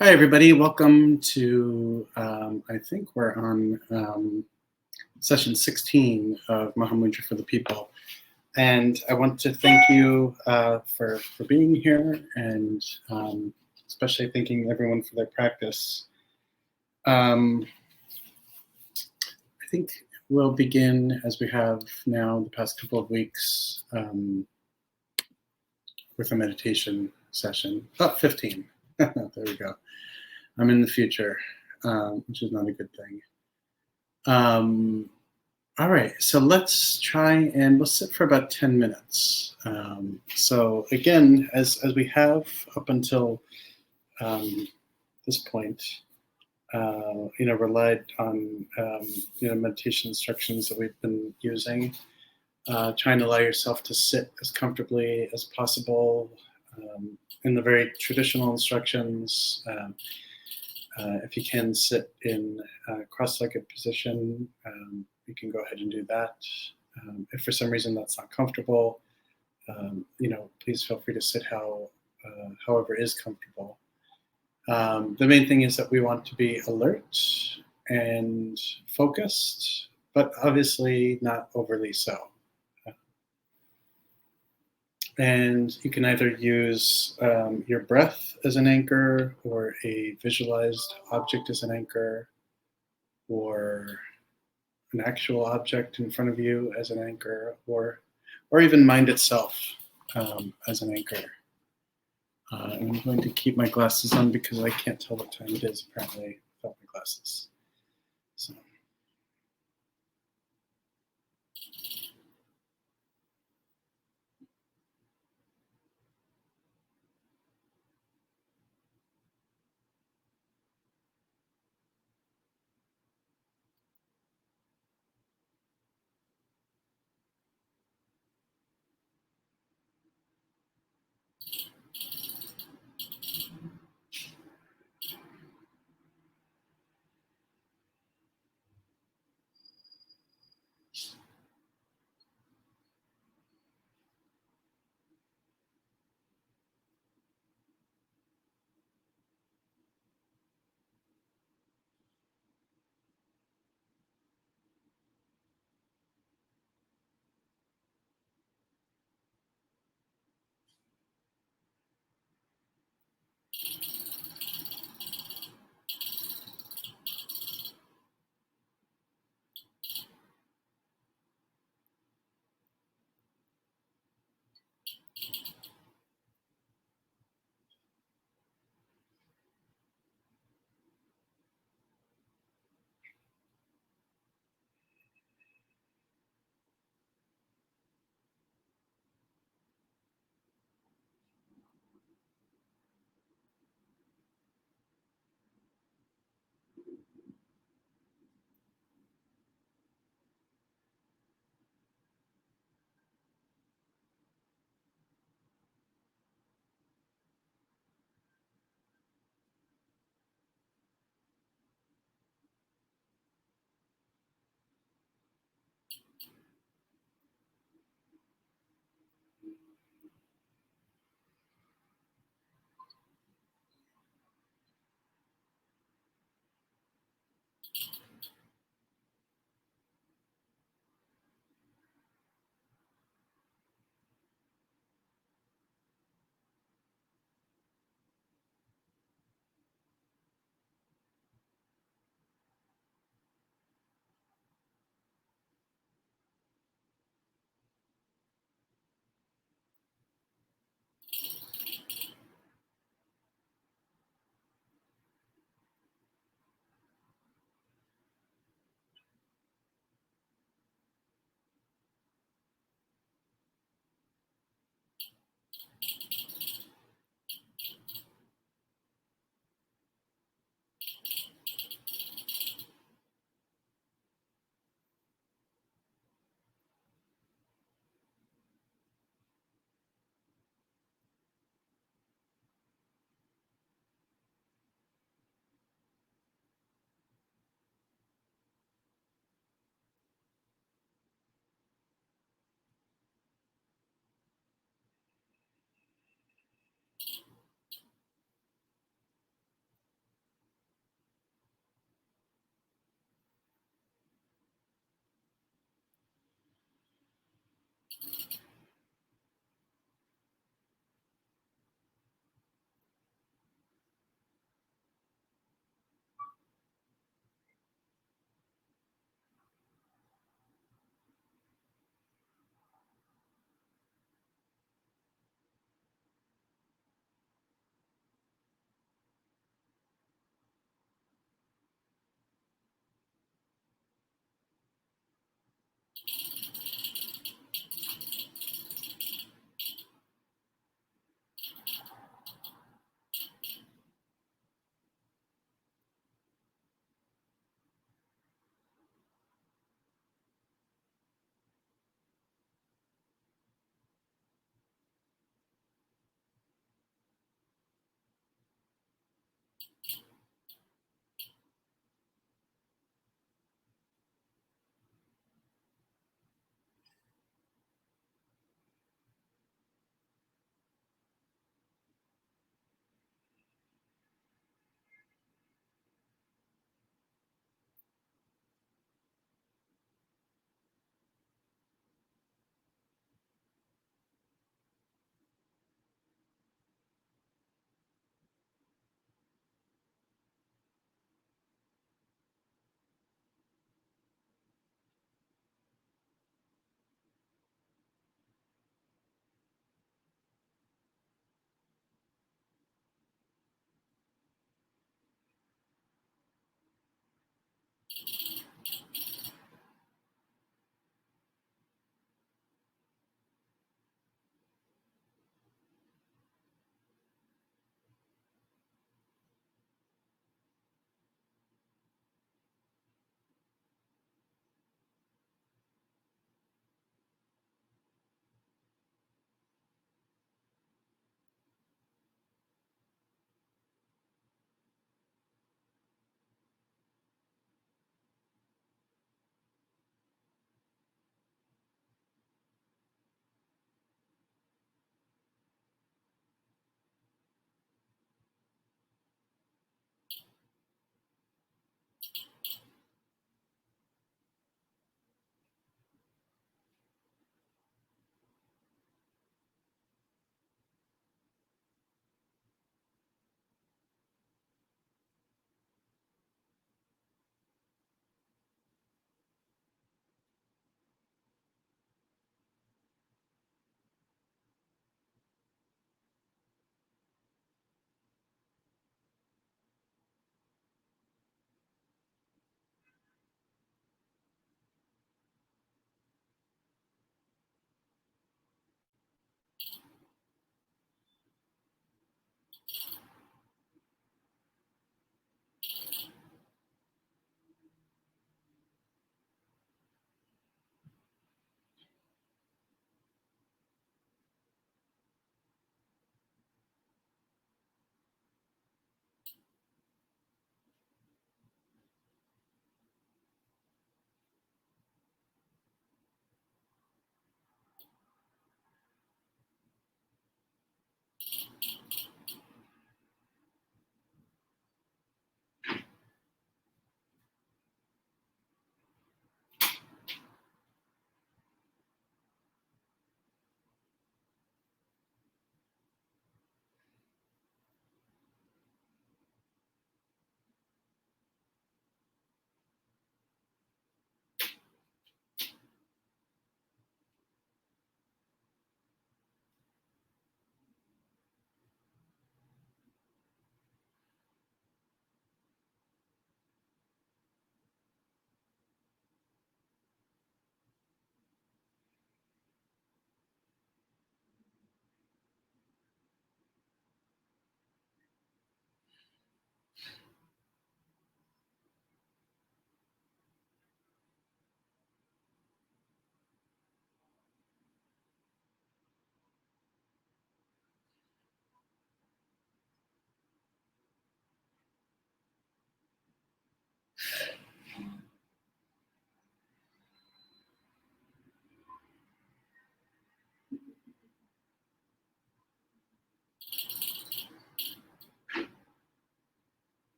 Hi, everybody. Welcome to, I think we're on session 16 of Mahamudra for the People. And I want to thank you for being here and especially thanking everyone for their practice. I think we'll begin, as we have now the past couple of weeks, with a meditation session. Oh, 15. There we go. I'm in the future, which is not a good thing. All right, so let's try and we'll sit for about 10 minutes. So again, as we have up until this point, relied on meditation instructions that we've been using, trying to allow yourself to sit as comfortably as possible in the very traditional instructions. If you can sit in a cross-legged position, you can go ahead and do that. If for some reason that's not comfortable, please feel free to sit however is comfortable. The main thing is that we want to be alert and focused, but obviously not overly so. And you can either use your breath as an anchor, or a visualized object as an anchor, or an actual object in front of you as an anchor, or even mind itself as an anchor. And I'm going to keep my glasses on because I can't tell what time it is, apparently, without my glasses. So.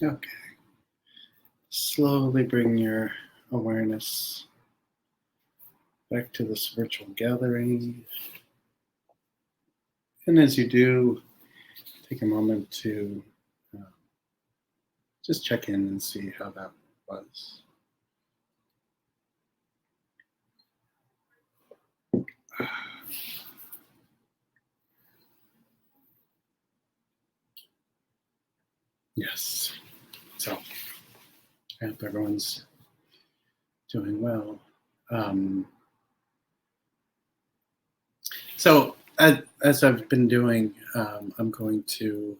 Okay. Slowly bring your awareness back to this virtual gathering. And as you do, take a moment to just check in and see how that was. Yes. So I hope everyone's doing well. So as I've been doing, I'm going to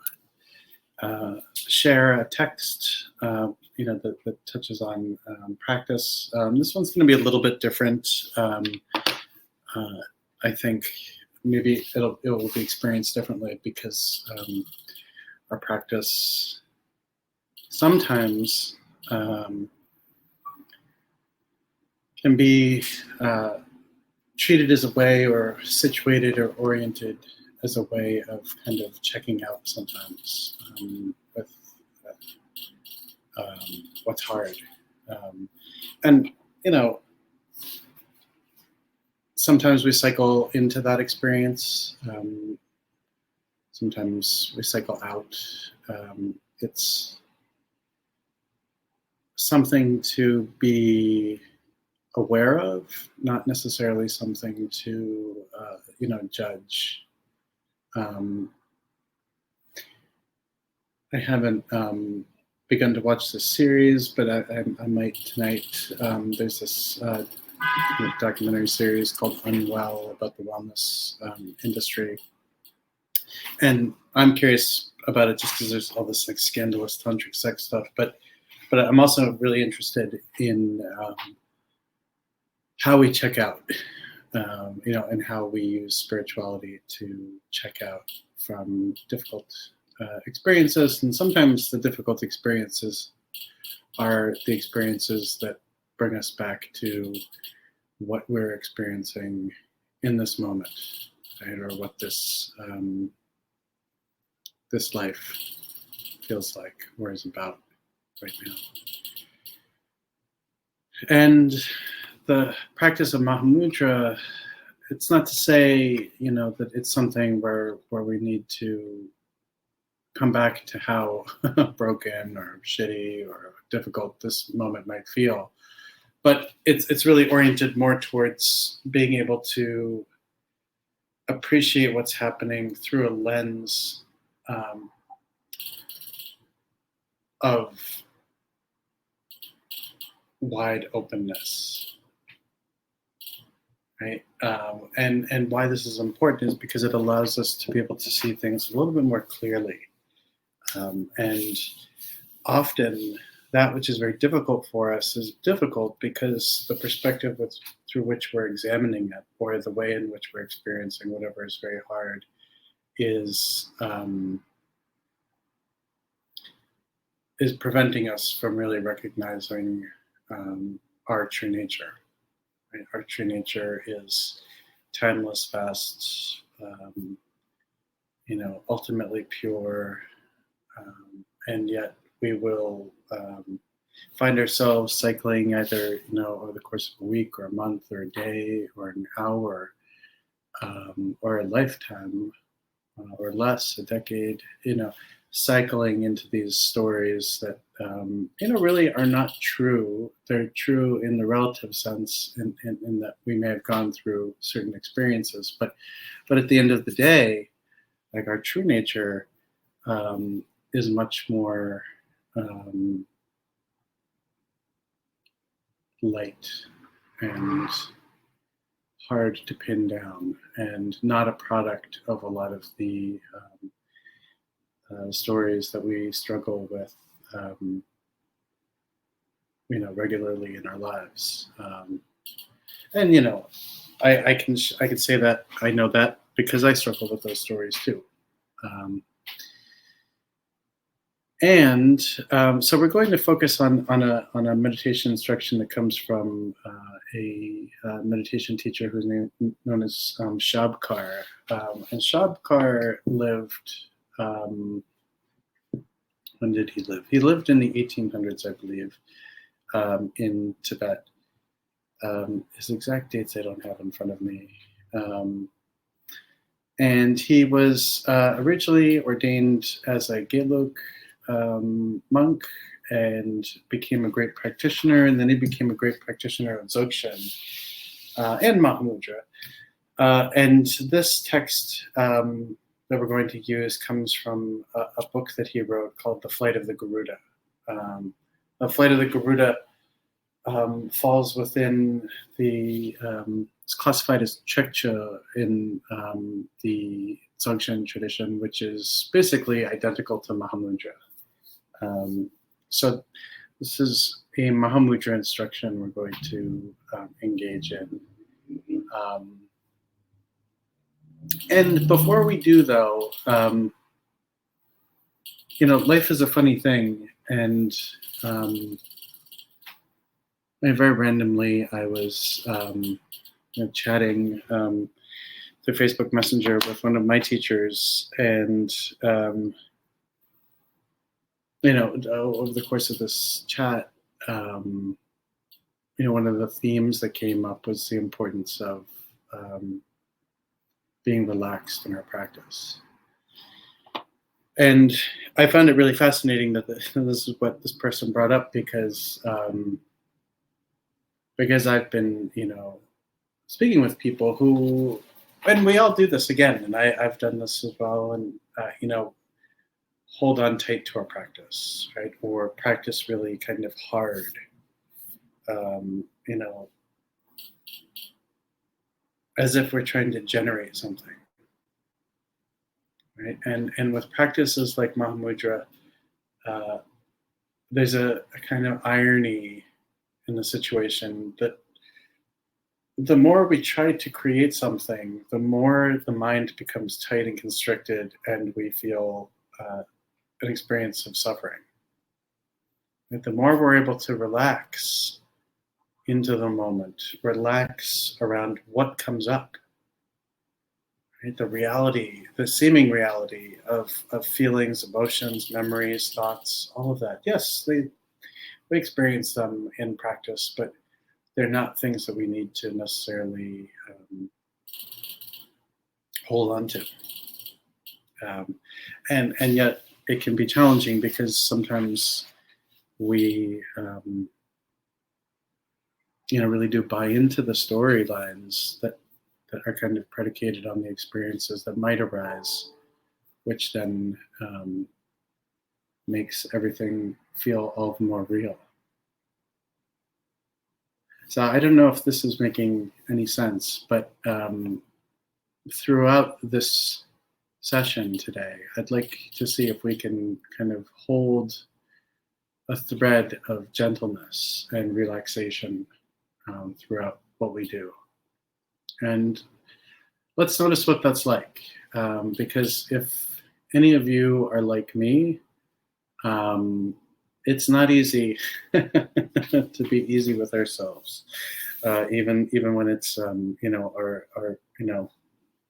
share a text, that touches on practice. This one's going to be a little bit different. I think maybe it will be experienced differently because our practice sometimes can be treated as a way, or situated or oriented as a way of kind of checking out sometimes with what's hard. And, sometimes we cycle into that experience. Sometimes we cycle out. It's something to be aware of, not necessarily something to, judge. I haven't begun to watch this series, but I might tonight. There's this documentary series called Unwell about the wellness industry. And I'm curious about it just because there's all this like scandalous tantric sex stuff, but I'm also really interested in how we check out, and how we use spirituality to check out from difficult experiences. And sometimes the difficult experiences are the experiences that bring us back to what we're experiencing in this moment, right? Or what this this life feels like or is about right now. And the practice of Mahamudra, it's not to say, that it's something where we need to come back to how broken or shitty or difficult this moment might feel. But it's really oriented more towards being able to appreciate what's happening through a lens of wide openness, right? And why this is important is because it allows us to be able to see things a little bit more clearly. And often that which is very difficult for us is difficult because the perspective through which we're examining it, or the way in which we're experiencing whatever is very hard, is preventing us from really recognizing our true nature. Right? Our true nature is timeless, vast, ultimately pure, and yet we will find ourselves cycling either, over the course of a week or a month or a day or an hour or a lifetime or less, a decade, cycling into these stories that, really are not true. They're true in the relative sense, in that we may have gone through certain experiences, but at the end of the day, like, our true nature is much more light and hard to pin down, and not a product of a lot of the stories that we struggle with, regularly in our lives. And I can say that I know that because I struggle with those stories too. So we're going to focus on a meditation instruction that comes from a meditation teacher who's known as Shabkar. And Shabkar lived when did he live? He lived in the 1800s, I believe, in Tibet. His exact dates I don't have in front of me. And he was originally ordained as a Gelug monk and became a great practitioner, and then he became a great practitioner of Dzogchen and Mahamudra. And this text that we're going to use comes from a book that he wrote called The Flight of the Garuda. The Flight of the Garuda falls within the, it's classified as Chekcha in the Dzogchen tradition, which is basically identical to Mahamudra. So this is a Mahamudra instruction we're going to engage in. And before we do, though, life is a funny thing, and very randomly, I was chatting through Facebook Messenger with one of my teachers, and over the course of this chat, one of the themes that came up was the importance of being relaxed in our practice. And I found it really fascinating that this is what this person brought up, because I've been, speaking with people who, and we all do this again, and I've done this as well, and, hold on tight to our practice, right? Or practice really kind of hard, as if we're trying to generate something, right? And with practices like Mahamudra, there's a kind of irony in the situation that the more we try to create something, the more the mind becomes tight and constricted, and we feel an experience of suffering. And the more we're able to relax into the moment, relax around what comes up, right? The reality, the seeming reality of feelings, emotions, memories, thoughts, all of that. Yes, we experience them in practice, but they're not things that we need to necessarily hold on to. And yet it can be challenging, because sometimes we really do buy into the storylines that are kind of predicated on the experiences that might arise, which then makes everything feel all the more real. So I don't know if this is making any sense, but throughout this session today, I'd like to see if we can kind of hold a thread of gentleness and relaxation throughout what we do. And let's notice what that's like, because if any of you are like me, it's not easy to be easy with ourselves, even when it's our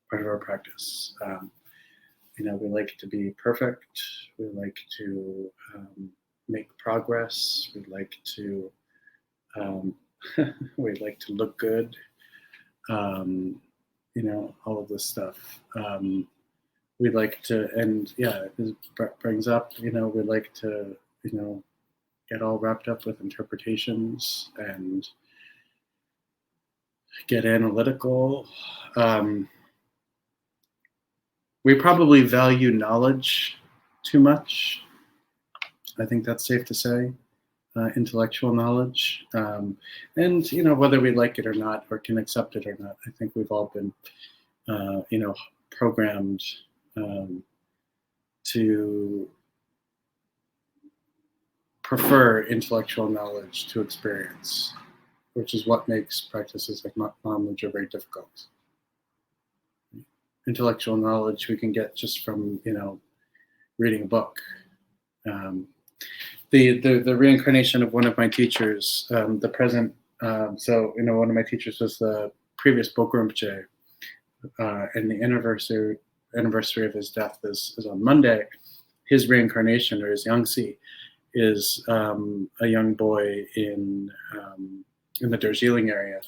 part of our practice. We like to be perfect. We like to make progress. We like to look good. All of this stuff. We like to, and it brings up, we like to, get all wrapped up with interpretations and get analytical. We probably value knowledge too much. I think that's safe to say. Intellectual knowledge, and whether we like it or not, or can accept it or not, I think we've all been programmed to prefer intellectual knowledge to experience, which is what makes practices like Mahamudra very difficult. Intellectual knowledge we can get just from reading a book. The reincarnation of one of my teachers, the present, one of my teachers was the previous Boku Rinpoche, and the anniversary of his death is on Monday. his reincarnation, or his Yangtze, is a young boy in the Darjeeling area.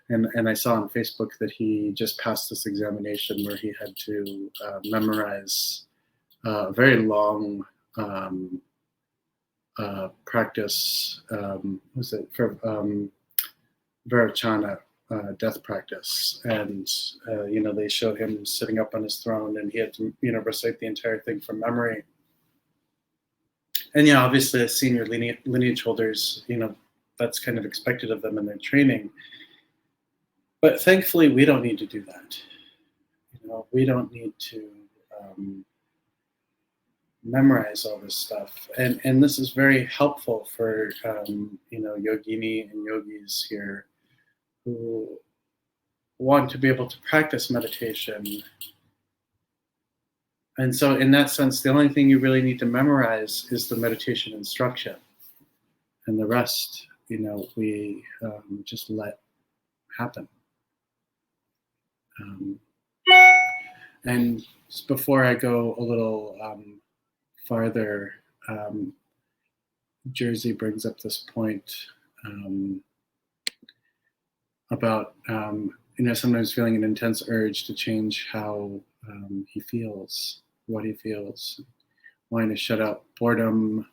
And I saw on Facebook that he just passed this examination where he had to memorize a very long practice. Was it for Vairocana death practice? And they showed him sitting up on his throne, and he had to recite the entire thing from memory. And obviously, as senior lineage holders, that's kind of expected of them in their training. But thankfully, we don't need to do that. We don't need to memorize all this stuff. And this is very helpful for, yogini and yogis here who want to be able to practice meditation. And so in that sense, the only thing you really need to memorize is the meditation instruction. And the rest, we just let happen. And just before I go a little farther, Jersey brings up this point about sometimes feeling an intense urge to change how he feels, what he feels, wanting to shut out boredom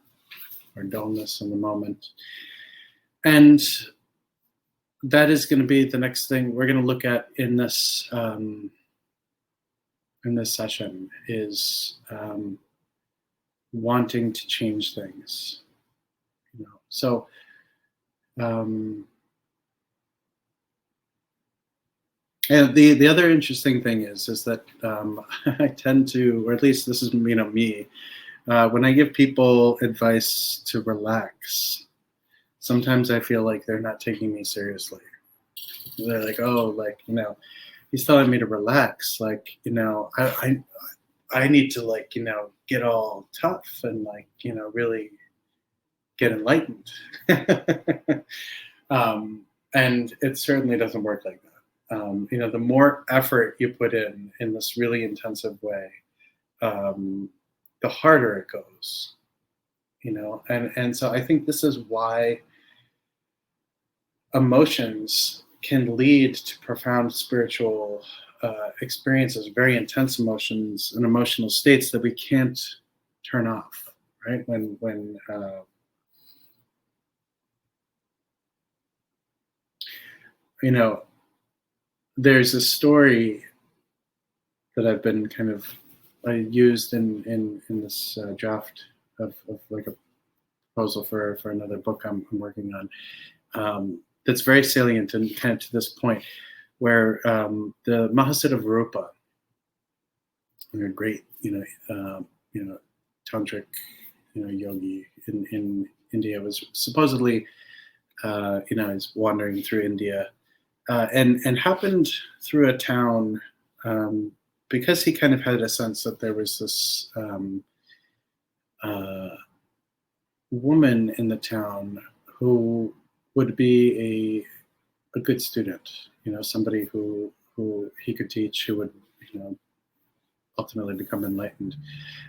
or dullness in the moment. And that is going to be the next thing we're going to look at in this session, is wanting to change things. So and the other interesting thing is that I tend to, or at least this is me, when I give people advice to relax, sometimes I feel like they're not taking me seriously. They're like, he's telling me to relax. I need to get all tough and really get enlightened. And it certainly doesn't work like that. The more effort you put in this really intensive way, the harder it goes. And so I think this is why emotions can lead to profound spiritual experiences, very intense emotions and emotional states that we can't turn off, right? When there's a story that I've been kind of used in this draft of like a proposal for another book I'm working on. That's very salient and kind of to this point, where the Mahasiddha Virupa, a great tantric yogi in India, was supposedly is wandering through India and happened through a town because he kind of had a sense that there was this woman in the town who would be a good student, somebody who he could teach, who would, ultimately become enlightened.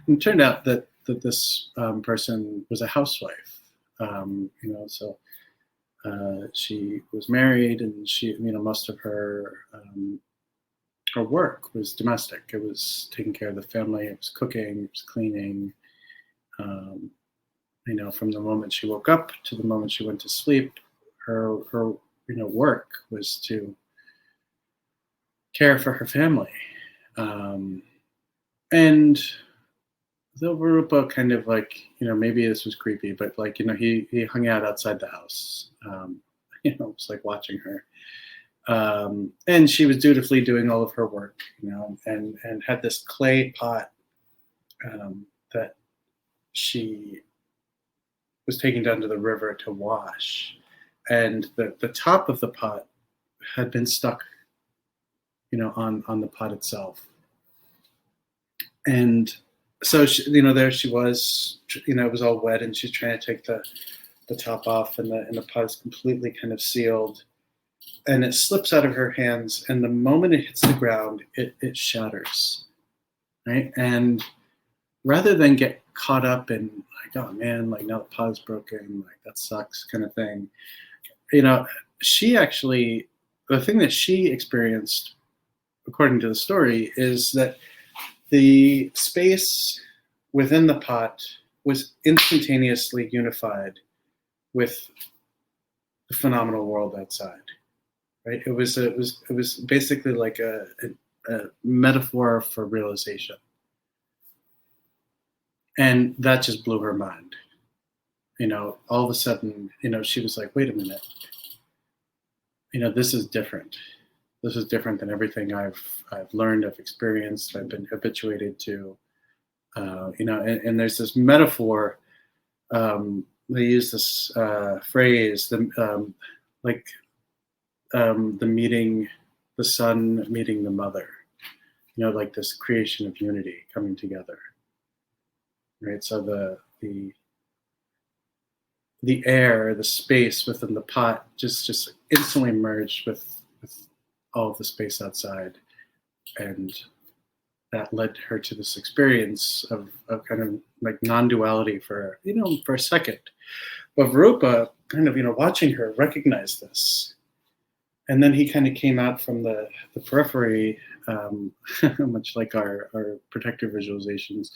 And it turned out that this person was a housewife, so she was married, and she, most of her work was domestic. It was taking care of the family. It was cooking. It was cleaning. From the moment she woke up to the moment she went to sleep, her work was to care for her family. And the Virupa kind of maybe this was creepy, but he hung out outside the house. It was like watching her. And she was dutifully doing all of her work, and had this clay pot that she was taking down to the river to wash. And the top of the pot had been stuck, on the pot itself. And so she, there she was, it was all wet, and she's trying to take the top off, and the pot is completely kind of sealed, and it slips out of her hands. And the moment it hits the ground, it shatters, right? And rather than get caught up in like, oh man, like now the pod's broken, like that sucks kind of thing, she actually, the thing that she experienced, according to the story, is that the space within the pot was instantaneously unified with the phenomenal world outside. Right? It was basically like a metaphor for realization, and that just blew her mind. All of a sudden, she was like, "Wait a minute, this is different. This is different than everything I've learned, I've experienced, I've been habituated to." And there's this metaphor. They use this phrase, the meeting, the son meeting the mother. Like this creation of unity coming together. Right. So the air, the space within the pot, just instantly merged with all of the space outside, and that led her to this experience of kind of like non-duality for a second. But Rupa kind of watching her recognize this, and then he kind of came out from the periphery, much like our protective visualizations,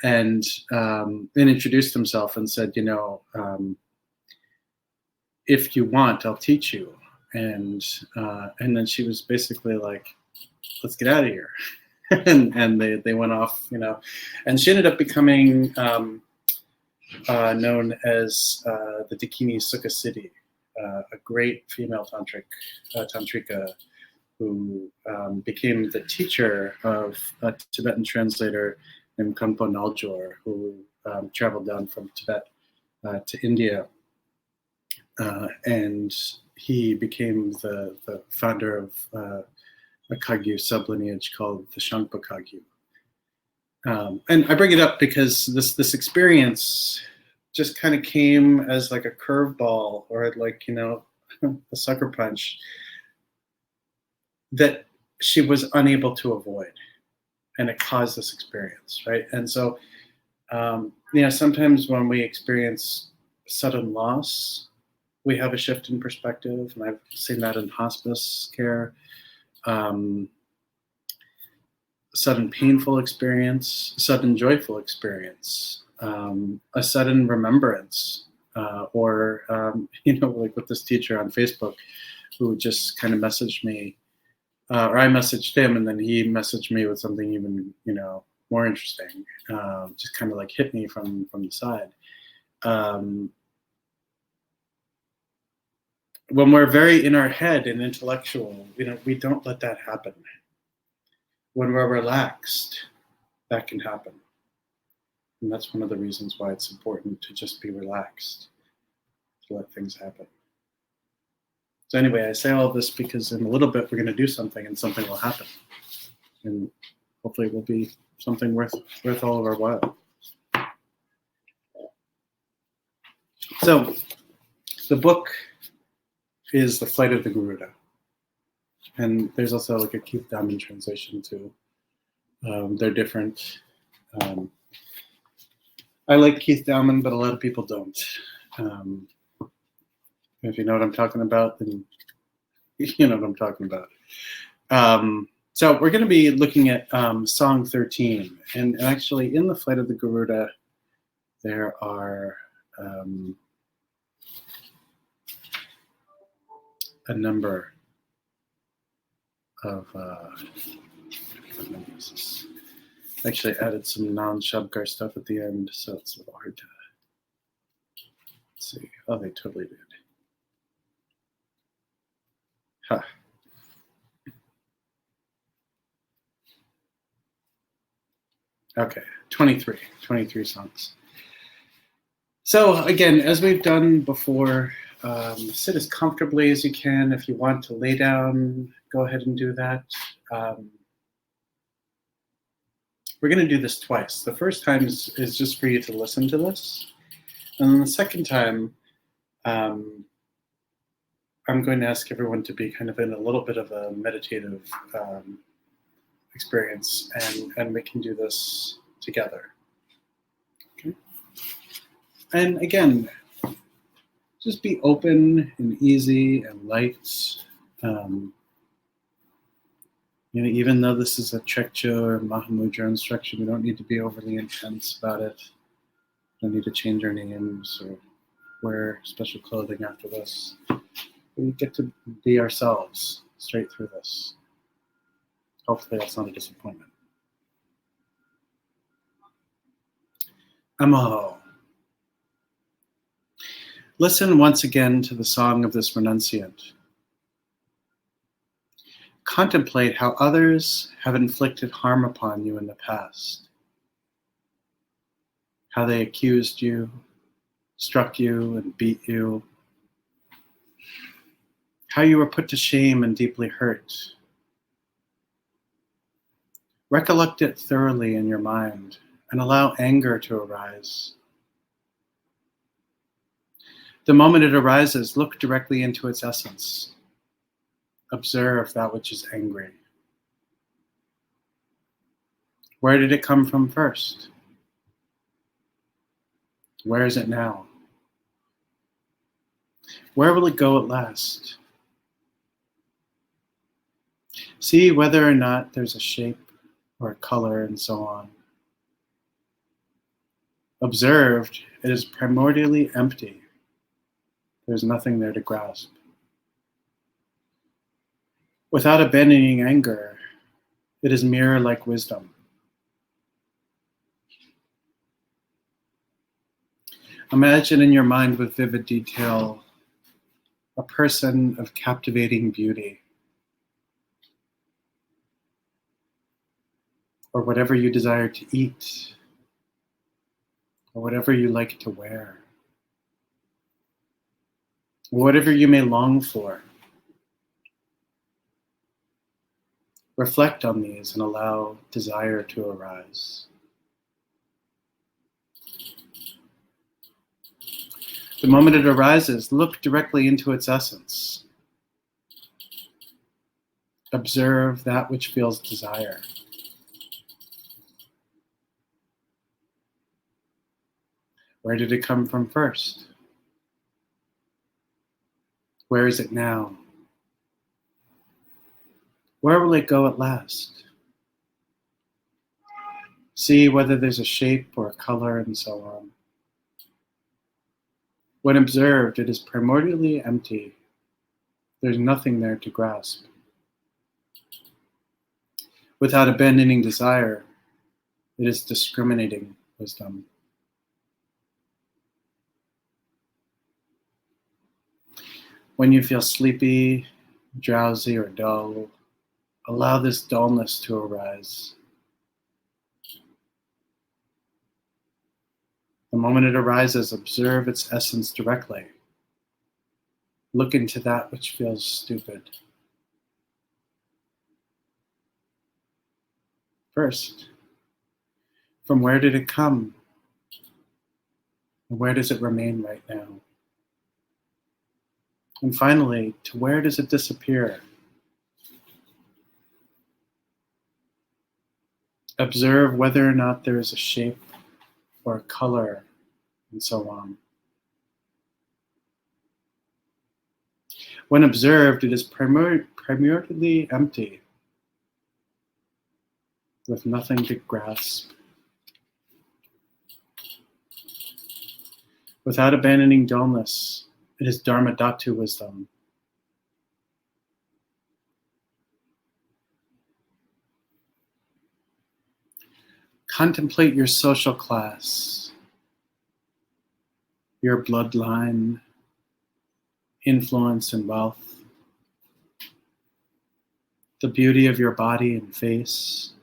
and introduced himself and said, if you want, I'll teach you. And then she was basically like, let's get out of here. and they went off, and she ended up becoming known as the Dakini Sukha Siddhi, a great female tantrika who became the teacher of a Tibetan translator named Khenpo Naljor, who traveled down from Tibet to India. And he became the founder of a Kagyu sublineage called the Shangpa Kagyu. And I bring it up because this experience just kind of came as like a curveball, or like, a sucker punch that she was unable to avoid. And it caused this experience, right? And so, sometimes when we experience sudden loss, we have a shift in perspective, and I've seen that in hospice care. Sudden painful experience, sudden joyful experience, a sudden remembrance, or like with this teacher on Facebook who just kind of messaged me, or I messaged him, and then he messaged me with something even more interesting. Just kind of like hit me from the side. When we're very in our head and intellectual, we don't let that happen. When we're relaxed, that can happen. And that's one of the reasons why it's important to just be relaxed, to let things happen. So anyway, I say all this because in a little bit we're going to do something, and something will happen. And hopefully it will be something worth all of our while. So the book is The Flight of the Garuda. And there's also like a Keith Diamond translation too. They're different. I like Keith Diamond, but a lot of people don't. If you know what I'm talking about, then you know what I'm talking about. So we're going to be looking at Song 13. And actually in The Flight of the Garuda, there are a number of actually added some non-Shabkar stuff at the end, so it's a little hard to see. Oh, they totally did. Huh. Okay, 23 songs. So again, as we've done before, sit as comfortably as you can. If you want to lay down, go ahead and do that. We're going to do this twice. The first time is just for you to listen to this. And then the second time, I'm going to ask everyone to be kind of in a little bit of a meditative experience, and we can do this together. And again, just be open and easy and light. Even though this is a Trekcho or Mahamudra instruction, we don't need to be overly intense about it. We don't need to change our names or wear special clothing after this. We get to be ourselves straight through this. Hopefully that's not a disappointment. Amo. Listen once again to the song of this renunciant. Contemplate how others have inflicted harm upon you in the past. How they accused you, struck you, and beat you. How you were put to shame and deeply hurt. Recollect it thoroughly in your mind and allow anger to arise. The moment it arises, look directly into its essence. Observe that which is angry. Where did it come from first? Where is it now? Where will it go at last? See whether or not there's a shape or a color and so on. Observed, it is primordially empty. There's nothing there to grasp. Without abandoning anger, it is mirror-like wisdom. Imagine in your mind with vivid detail a person of captivating beauty, or whatever you desire to eat, or whatever you like to wear, or whatever you may long for. Reflect on these and allow desire to arise. The moment it arises, look directly into its essence. Observe that which feels desire. Where did it come from first? Where is it now? Where will it go at last? See whether there's a shape or a color and so on. When observed, it is primordially empty. There's nothing there to grasp. Without abandoning desire, it is discriminating wisdom. When you feel sleepy, drowsy, or dull, allow this dullness to arise. The moment it arises, observe its essence directly. Look into that which feels stupid. First, from where did it come? And where does it remain right now? And finally, to where does it disappear? Observe whether or not there is a shape or a color and so on. When observed, it is primordially empty, with nothing to grasp. Without abandoning dullness, it is Dharma Dhatu wisdom. Contemplate your social class, your bloodline, influence and wealth, the beauty of your body and face,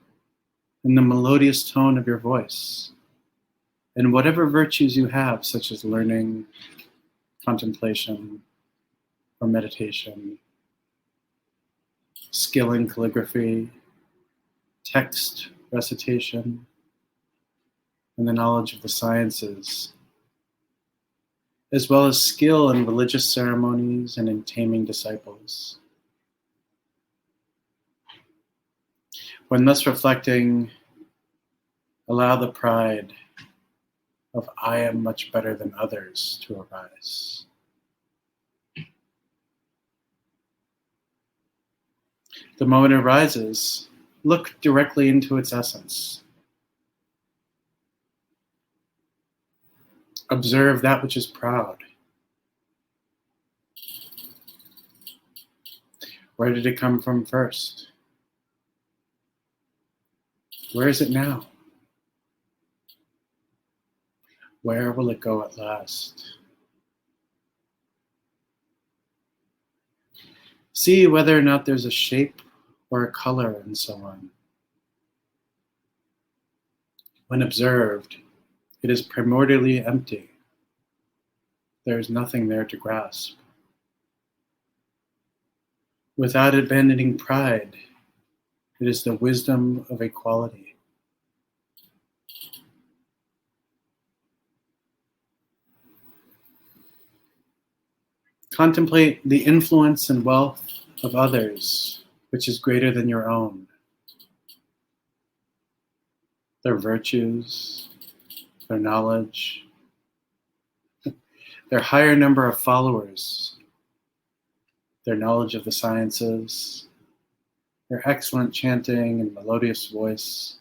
and the melodious tone of your voice, and whatever virtues you have, such as learning, contemplation, or meditation, skill in calligraphy, text recitation, and the knowledge of the sciences, as well as skill in religious ceremonies and in taming disciples. When thus reflecting, allow the pride of I am much better than others to arise. The moment it arises, look directly into its essence. Observe that which is proud. Where did it come from first? Where is it now? Where will it go at last? See whether or not there's a shape or a color and so on. When observed, it is primordially empty. There is nothing there to grasp. Without abandoning pride, it is the wisdom of equality. Contemplate the influence and wealth of others, which is greater than your own. Their virtues, their knowledge, their higher number of followers, their knowledge of the sciences, their excellent chanting and melodious voice,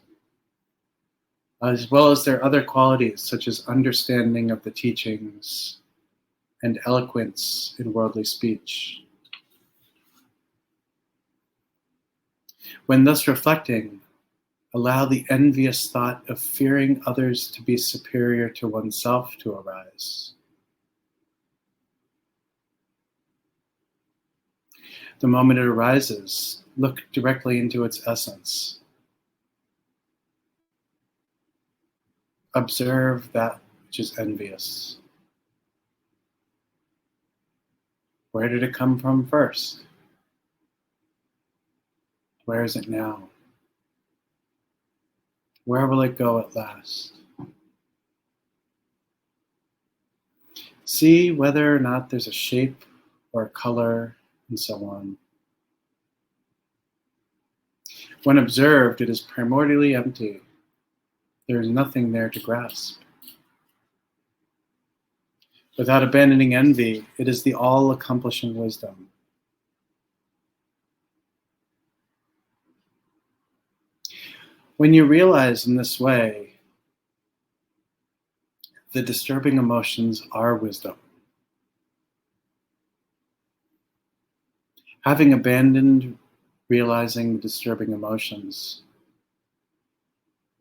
as well as their other qualities such as understanding of the teachings and eloquence in worldly speech. When thus reflecting, allow the envious thought of fearing others to be superior to oneself to arise. The moment it arises, look directly into its essence. Observe that which is envious. Where did it come from first? Where is it now? Where will it go at last? See whether or not there's a shape or a color and so on. When observed, it is primordially empty. There is nothing there to grasp. Without abandoning envy, it is the all-accomplishing wisdom. When you realize in this way, the disturbing emotions are wisdom. Having abandoned realizing the disturbing emotions,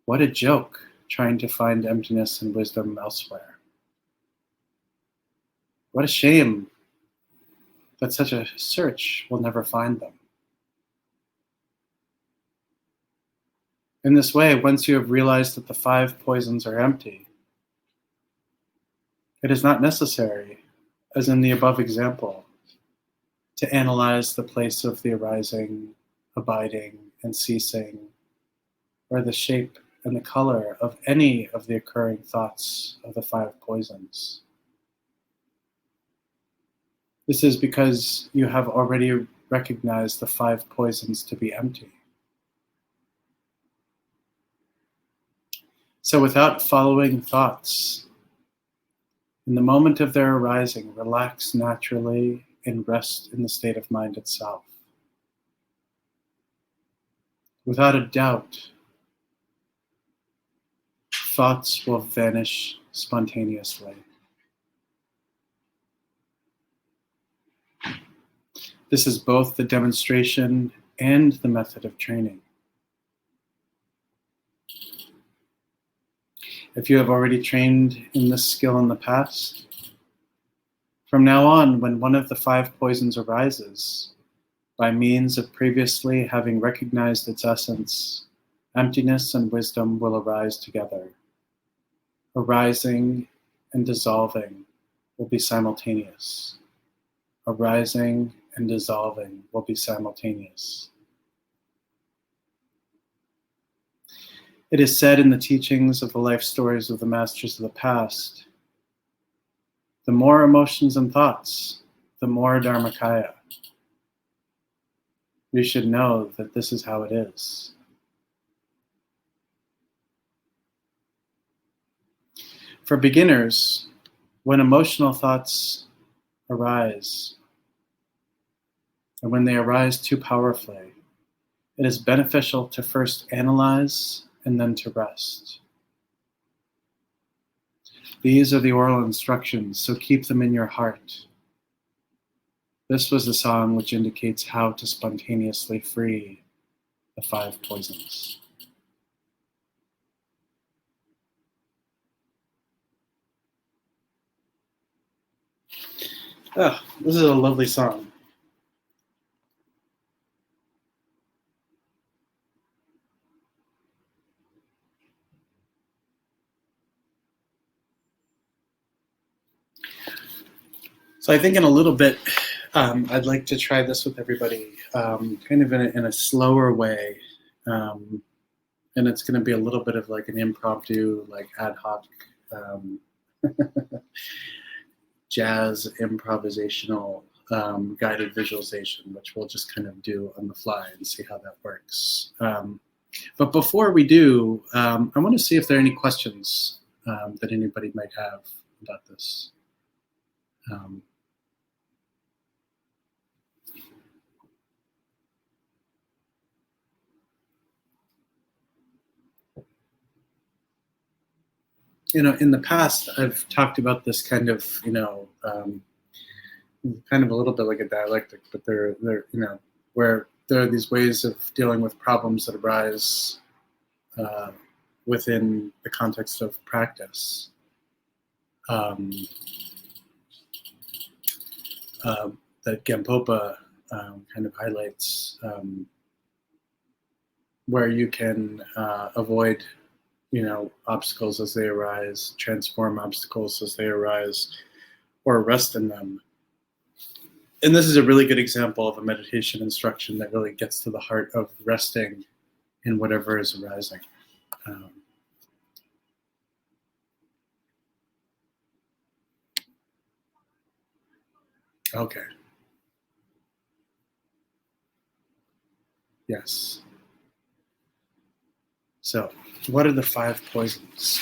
what a joke trying to find emptiness and wisdom elsewhere. What a shame that such a search will never find them. In this way, once you have realized that the 5 poisons are empty, it is not necessary, as in the above example, to analyze the place of the arising, abiding, and ceasing, or the shape and the color of any of the occurring thoughts of the 5 poisons. This is because you have already recognized the 5 poisons to be empty. So without following thoughts, in the moment of their arising, relax naturally and rest in the state of mind itself. Without a doubt, thoughts will vanish spontaneously. This is both the demonstration and the method of training. If you have already trained in this skill in the past, from now on, when one of the 5 poisons arises, by means of previously having recognized its essence, emptiness and wisdom will arise together. Arising and dissolving will be simultaneous. Arising and dissolving will be simultaneous. It is said in the teachings of the life stories of the masters of the past, the more emotions and thoughts, the more Dharmakaya. You should know that this is how it is. For beginners, when emotional thoughts arise, and when they arise too powerfully, it is beneficial to first analyze and then to rest. These are the oral instructions, so keep them in your heart. This was the song which indicates how to spontaneously free the 5 poisons. Oh, this is a lovely song. So I think in a little bit, I'd like to try this with everybody, kind of in a slower way. And it's going to be a little bit of like an impromptu, like ad hoc jazz improvisational guided visualization, which we'll just kind of do on the fly and see how that works. But before we do, I want to see if there are any questions that anybody might have about this. In the past, I've talked about this kind of, kind of a little bit like a dialectic, but they're where there are these ways of dealing with problems that arise within the context of practice. That Gampopa kind of highlights, where you can avoid obstacles as they arise, transform obstacles as they arise, or rest in them. And this is a really good example of a meditation instruction that really gets to the heart of resting in whatever is arising. Okay. Yes. So, what are the 5 poisons?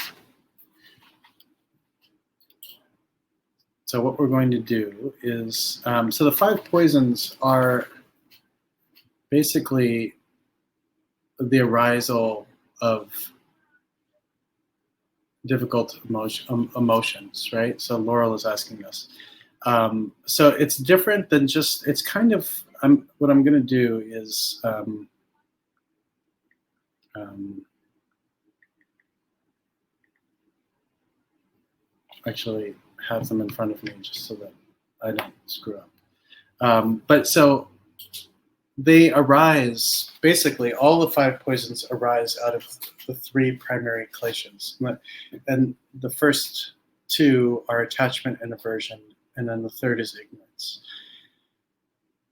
So what we're going to do is, so the 5 poisons are basically the arisal of difficult emotions, right? So Laurel is asking us. So it's different than just, it's kind of, what I'm going to do is, actually have them in front of me just so that I don't screw up. But so they arise, basically all the 5 poisons arise out of the 3 primary kleshas. And the first 2 are attachment and aversion, and then the third is ignorance.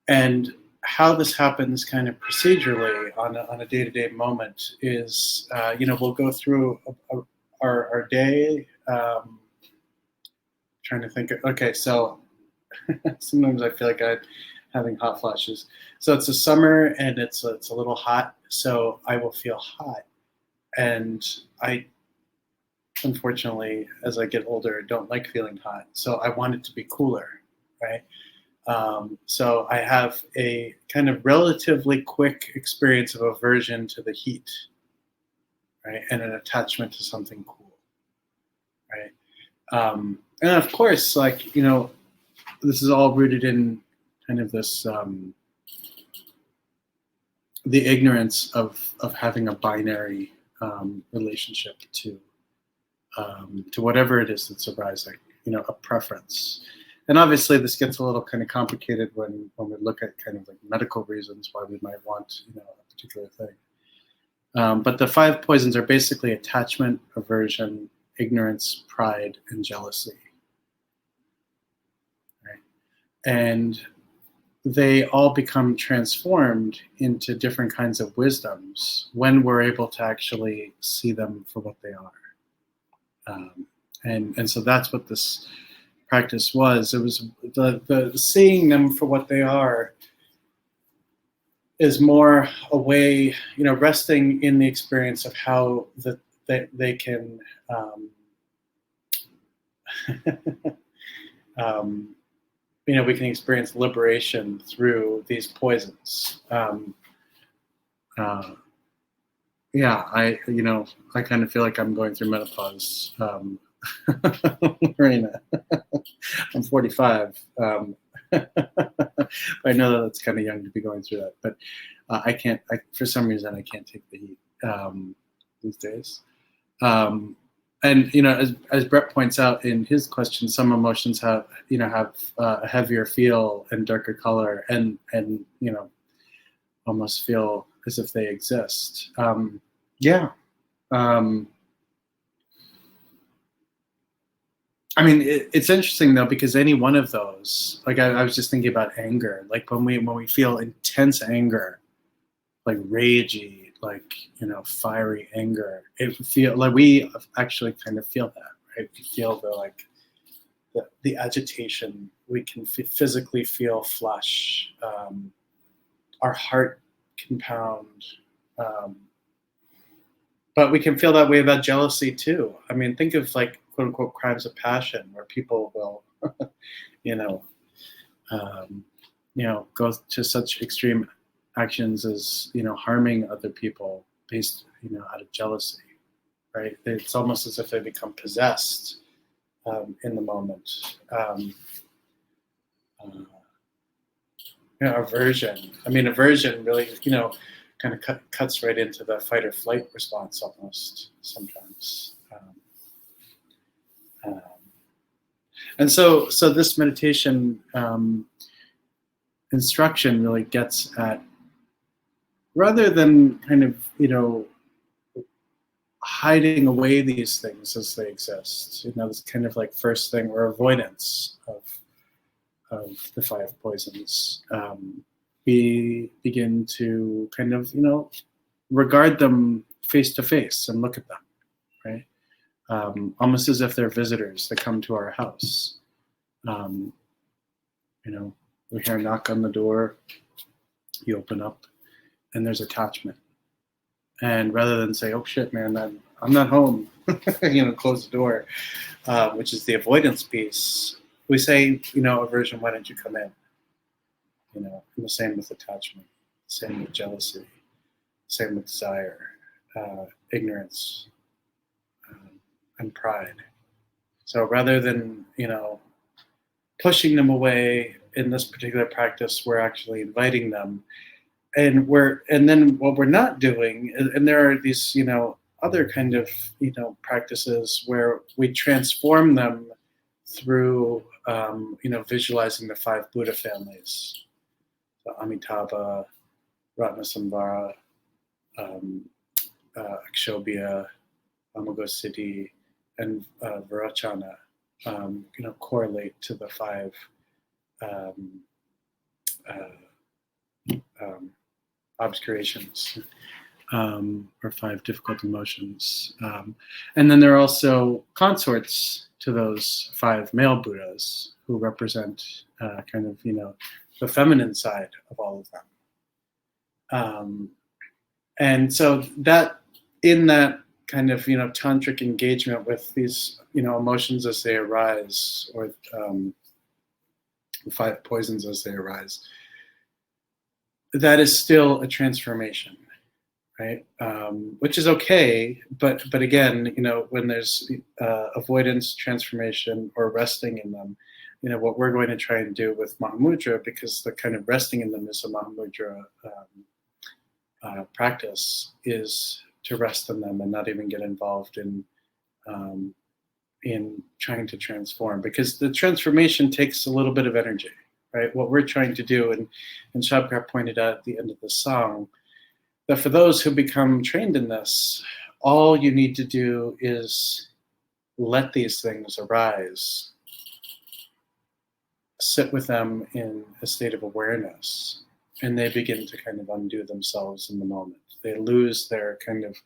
And how this happens kind of procedurally on a day-to-day moment is, we'll go through our day, trying to think. Okay, so sometimes I feel like I'm having hot flashes. So it's a summer and it's a little hot, so I will feel hot. And I, unfortunately, as I get older, don't like feeling hot. So I want it to be cooler, right? So I have a kind of relatively quick experience of aversion to the heat, right? And an attachment to something cool, right? And of course, this is all rooted in kind of this, the ignorance of having a binary relationship to whatever it is that's arising, a preference. And obviously this gets a little kind of complicated when we look at kind of like medical reasons why we might want, a particular thing. But the 5 poisons are basically attachment, aversion, ignorance, pride, and jealousy. Right? And they all become transformed into different kinds of wisdoms when we're able to actually see them for what they are. And so that's what this practice was. It was the seeing them for what they are is more a way, resting in the experience of how they can we can experience liberation through these poisons. Yeah, I kind of feel like I'm going through menopause. Marina, I'm 45. I know that it's kind of young to be going through that, but I can't. For some reason, I can't take the heat these days. And as Brett points out in his question, some emotions have a heavier feel and darker color, and almost feel as if they exist. Yeah. I mean, it's interesting though, because any one of those, like I was just thinking about anger, like when we feel intense anger, like ragey, like fiery anger, it feel like we actually kind of feel that, right? We feel the agitation. We can physically feel flush. Our heart can pound. But we can feel that way about jealousy too. I mean, think of like quote unquote crimes of passion, where people will, go to such extreme actions as harming other people based out of jealousy, right? It's almost as if they become possessed in the moment. Aversion. I mean, aversion really, kind of cuts right into the fight or flight response almost sometimes. And so this meditation instruction really gets at, rather than kind of hiding away these things as they exist, this kind of like first thing, or avoidance of the 5 poisons. We begin to kind of regard them face to face and look at them, right? Almost as if they're visitors that come to our house. We hear a knock on the door, you open up, and there's attachment. And rather than say, "Oh shit, man, I'm not home," close the door, which is the avoidance piece, we say, aversion, why don't you come in? And the same with attachment, same with jealousy, same with desire, ignorance, and pride. So rather than pushing them away in this particular practice, we're actually inviting them, and then what we're not doing, and there are these other kind of practices where we transform them through visualizing the 5 Buddha families, so Amitabha, Ratnasamvara, Akshobhya, Amagosiddhi, and Virachana, correlate to the 5 obscurations, or 5 difficult emotions. And then there are also consorts to those 5 male Buddhas who represent kind of, the feminine side of all of them. And so that, in that kind of, tantric engagement with these, emotions as they arise, or the 5 poisons as they arise, that is still a transformation, right? Which is okay, but again, when there's avoidance, transformation, or resting in them, what we're going to try and do with Mahamudra, because the kind of resting in them is a Mahamudra practice, is to rest in them and not even get involved in trying to transform, because the transformation takes a little bit of energy, right? What we're trying to do, and Shabkar pointed out at the end of the song, that for those who become trained in this, all you need to do is let these things arise, sit with them in a state of awareness, and they begin to kind of undo themselves in the moment. They lose their kind of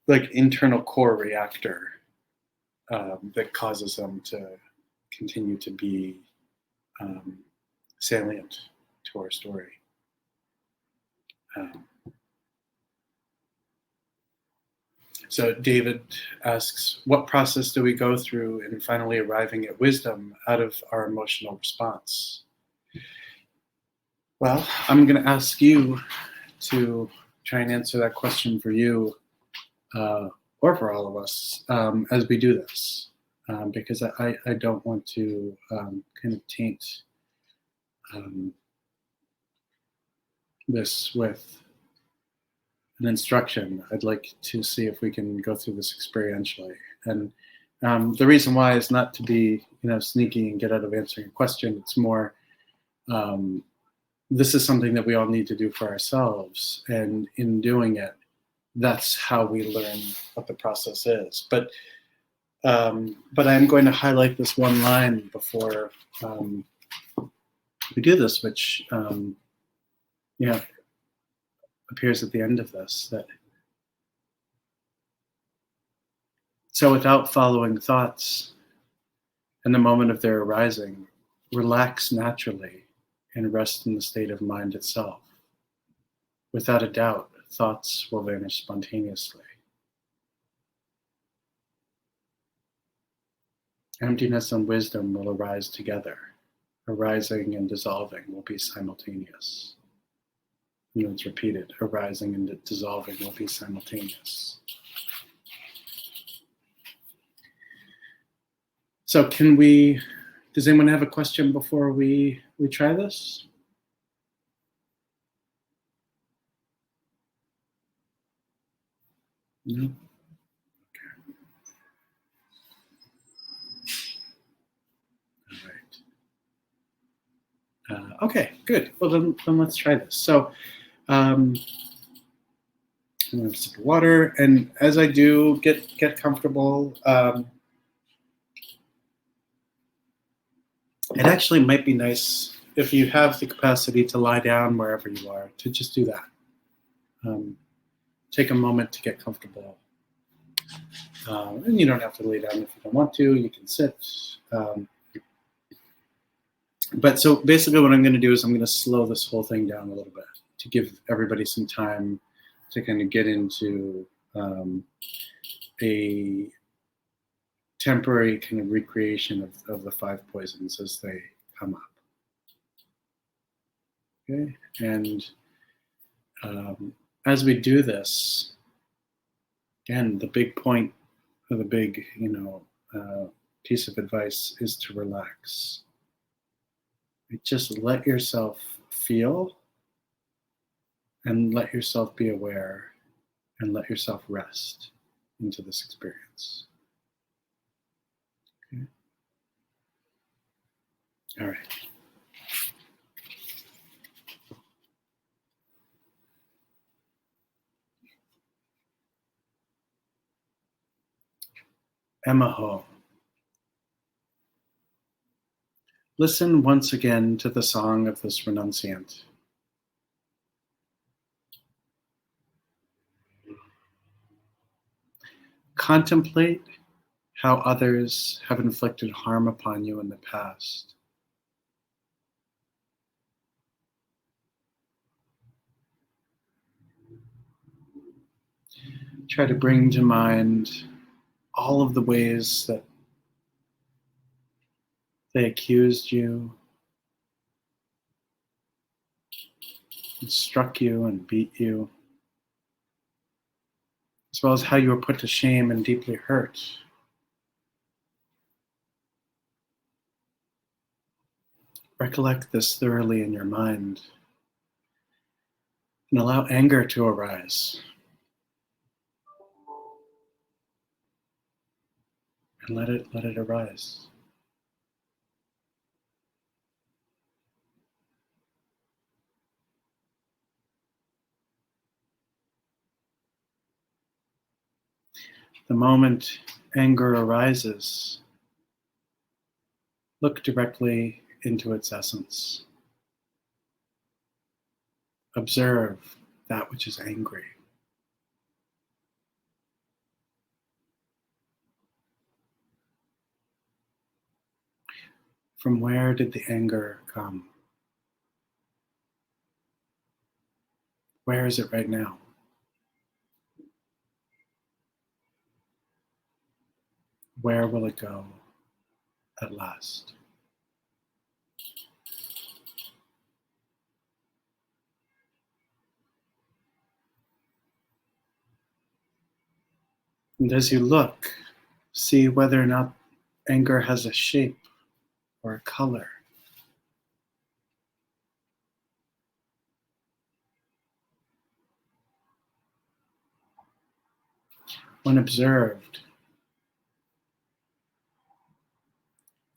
like internal core reactor that causes them to continue to be salient to our story. So David asks, what process do we go through in finally arriving at wisdom out of our emotional response? Well, I'm going to ask you to try and answer that question for you, or for all of us, as we do this, because I don't want to kind of taint this with an instruction. I'd like to see if we can go through this experientially. And the reason why is not to be, sneaky and get out of answering a question. It's more, this is something that we all need to do for ourselves. And in doing it, that's how we learn what the process is. But I'm going to highlight this one line before we do this, which appears at the end of this. So without following thoughts in the moment of their arising, relax naturally and rest in the state of mind itself. Without a doubt, thoughts will vanish spontaneously. Emptiness and wisdom will arise together. Arising and dissolving will be simultaneous. And it's repeated, arising and dissolving will be simultaneous. So does anyone have a question before we try this? No? Okay. All right. Okay, good. Well, then let's try this. So I'm going to have a sip of water, and as I do, get comfortable. It actually might be nice if you have the capacity to lie down wherever you are, to just do that. Take a moment to get comfortable. And you don't have to lay down if you don't want to. You can sit. But so basically what I'm going to do is I'm going to slow this whole thing down a little bit to give everybody some time to kind of get into a temporary kind of recreation of the five poisons as they come up. Okay, and as we do this, again, the big point, or the big, piece of advice is to relax. Just let yourself feel, and let yourself be aware, and let yourself rest into this experience. Okay. All right. Emaho. Listen once again to the song of this renunciant. Contemplate how others have inflicted harm upon you in the past. Try to bring to mind all of the ways that they accused you, and struck you and beat you, as well as how you were put to shame and deeply hurt. Recollect this thoroughly in your mind and allow anger to arise. And let it arise. The moment anger arises, look directly into its essence. Observe that which is angry. From where did the anger come? Where is it right now? Where will it go at last? And as you look, see whether or not anger has a shape or a color. When observed,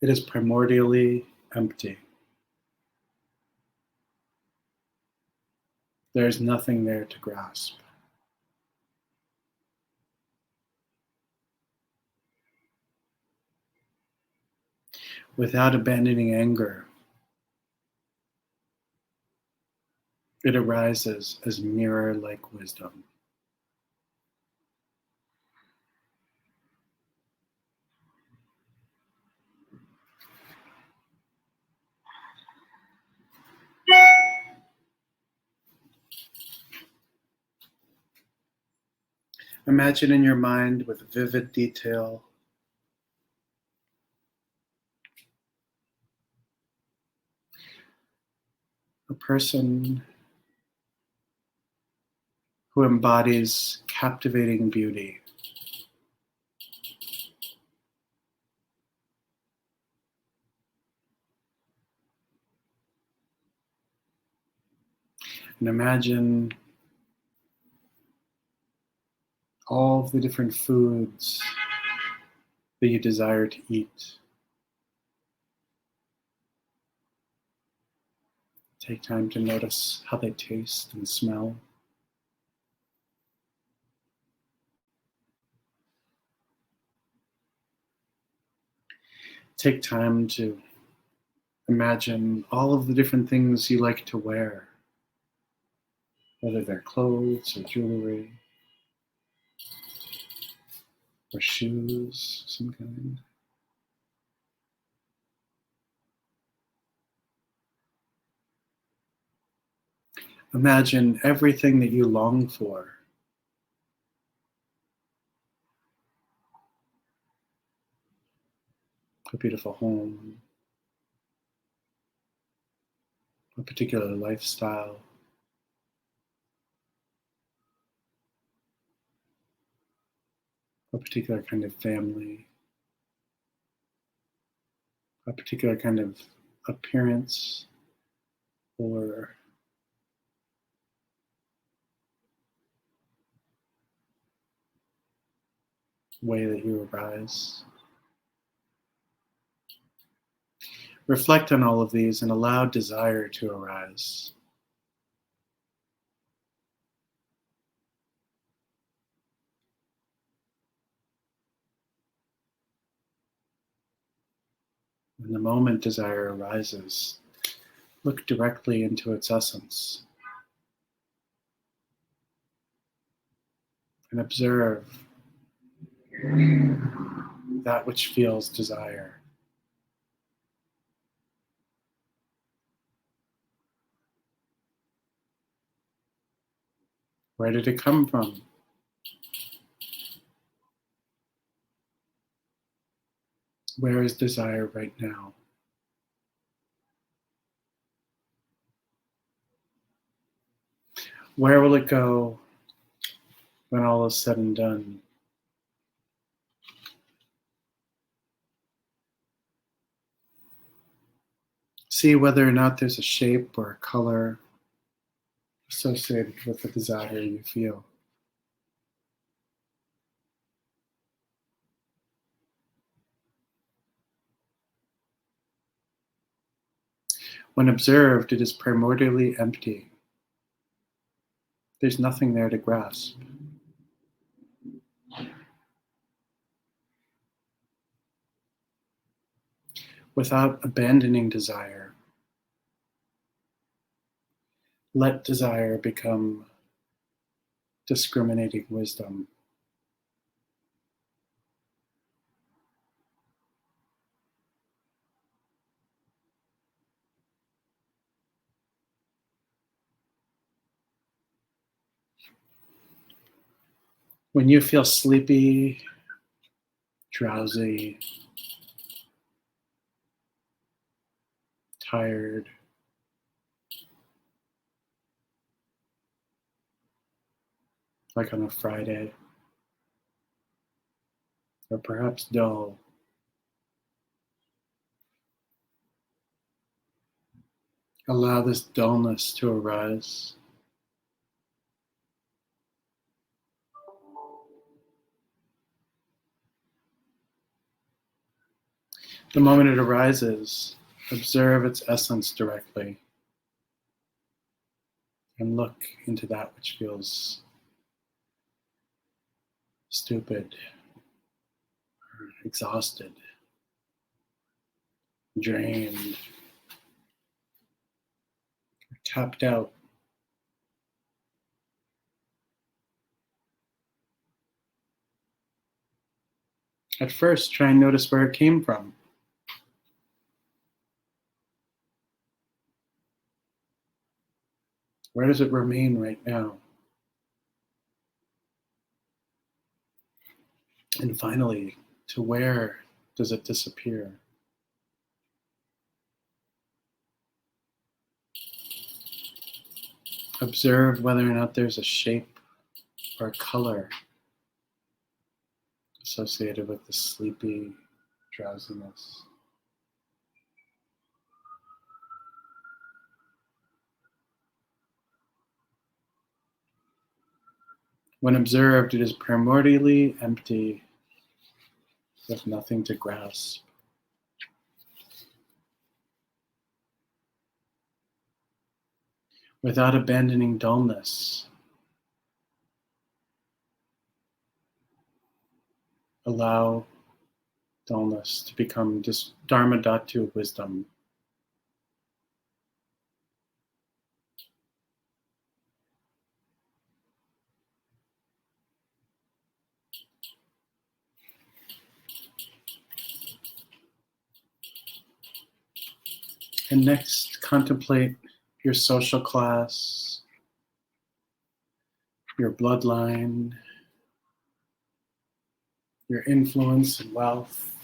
it is primordially empty. There is nothing there to grasp. Without abandoning anger, it arises as mirror-like wisdom. Imagine in your mind with vivid detail a person who embodies captivating beauty. And imagine all of the different foods that you desire to eat. Take time to notice how they taste and smell. Take time to imagine all of the different things you like to wear, whether they're clothes or jewelry or shoes, some kind. Imagine everything that you long for. A beautiful home, a particular lifestyle, a particular kind of family, a particular kind of appearance, or way that you arise. Reflect on all of these and allow desire to arise. When the moment desire arises, look directly into its essence and observe that which feels desire. Where did it come from? Where is desire right now? Where will it go when all is said and done? See whether or not there's a shape or a color associated with the desire you feel. When observed, it is primordially empty. There's nothing there to grasp. Without abandoning desire, let desire become discriminating wisdom. When you feel sleepy drowsy, tired, like on a Friday, or perhaps dull. Allow this dullness to arise. The moment it arises, observe its essence directly and look into that which feels stupid, or exhausted, drained, or tapped out. At first, try and notice where it came from. Where does it remain right now? And finally, to where does it disappear? Observe whether or not there's a shape or a color associated with the sleepy drowsiness. When observed, it is primordially empty, with nothing to grasp. Without abandoning dullness, allow dullness to become just Dharma Dhatu wisdom. And next, contemplate your social class, your bloodline, your influence and wealth,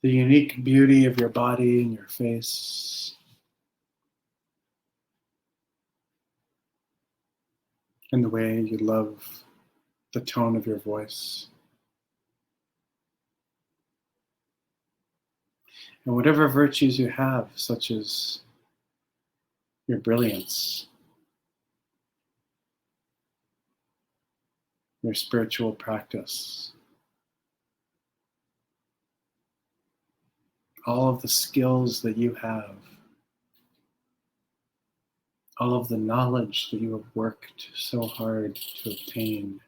the unique beauty of your body and your face, and the way you love the tone of your voice. And whatever virtues you have, such as your brilliance, your spiritual practice, all of the skills that you have, all of the knowledge that you have worked so hard to obtain,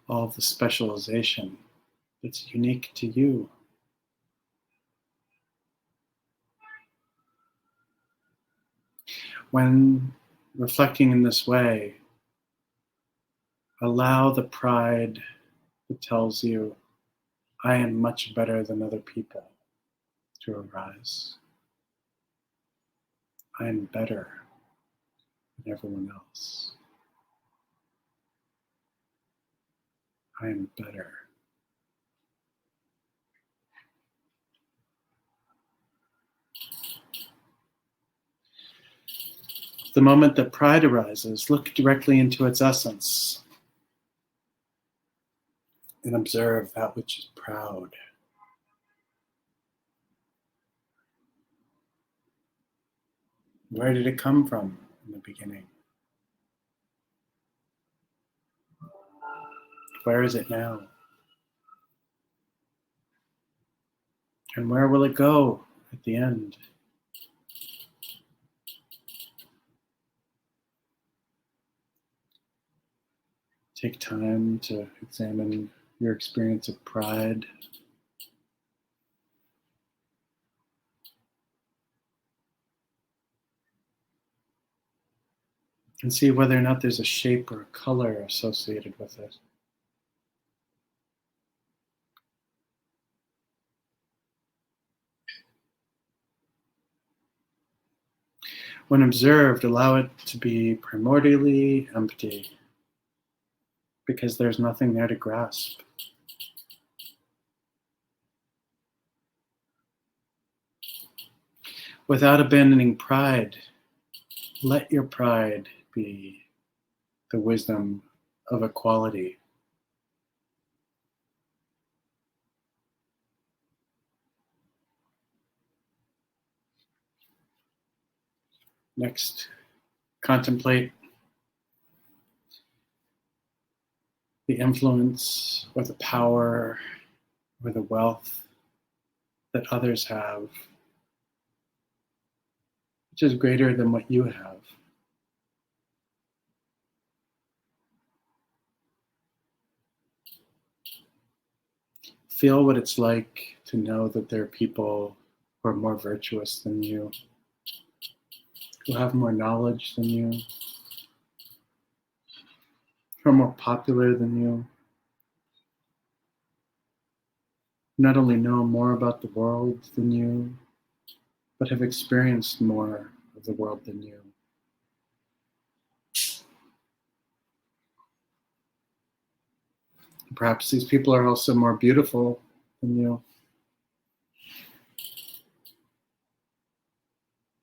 all of the specialization that's unique to you. When reflecting in this way, allow the pride that tells you, I am much better than other people, to arise. I am better than everyone else. I am better. The moment that pride arises, look directly into its essence and observe that which is proud. Where did it come from in the beginning? Where is it now? And where will it go at the end? Take time to examine your experience of pride. And see whether or not there's a shape or a color associated with it. When observed, allow it to be primordially empty, because there's nothing there to grasp. Without abandoning pride, let your pride be the wisdom of equality. Next, contemplate the influence or the power or the wealth that others have, which is greater than what you have. Feel what it's like to know that there are people who are more virtuous than you, who have more knowledge than you, who are more popular than you, who not only know more about the world than you, but have experienced more of the world than you. Perhaps these people are also more beautiful than you,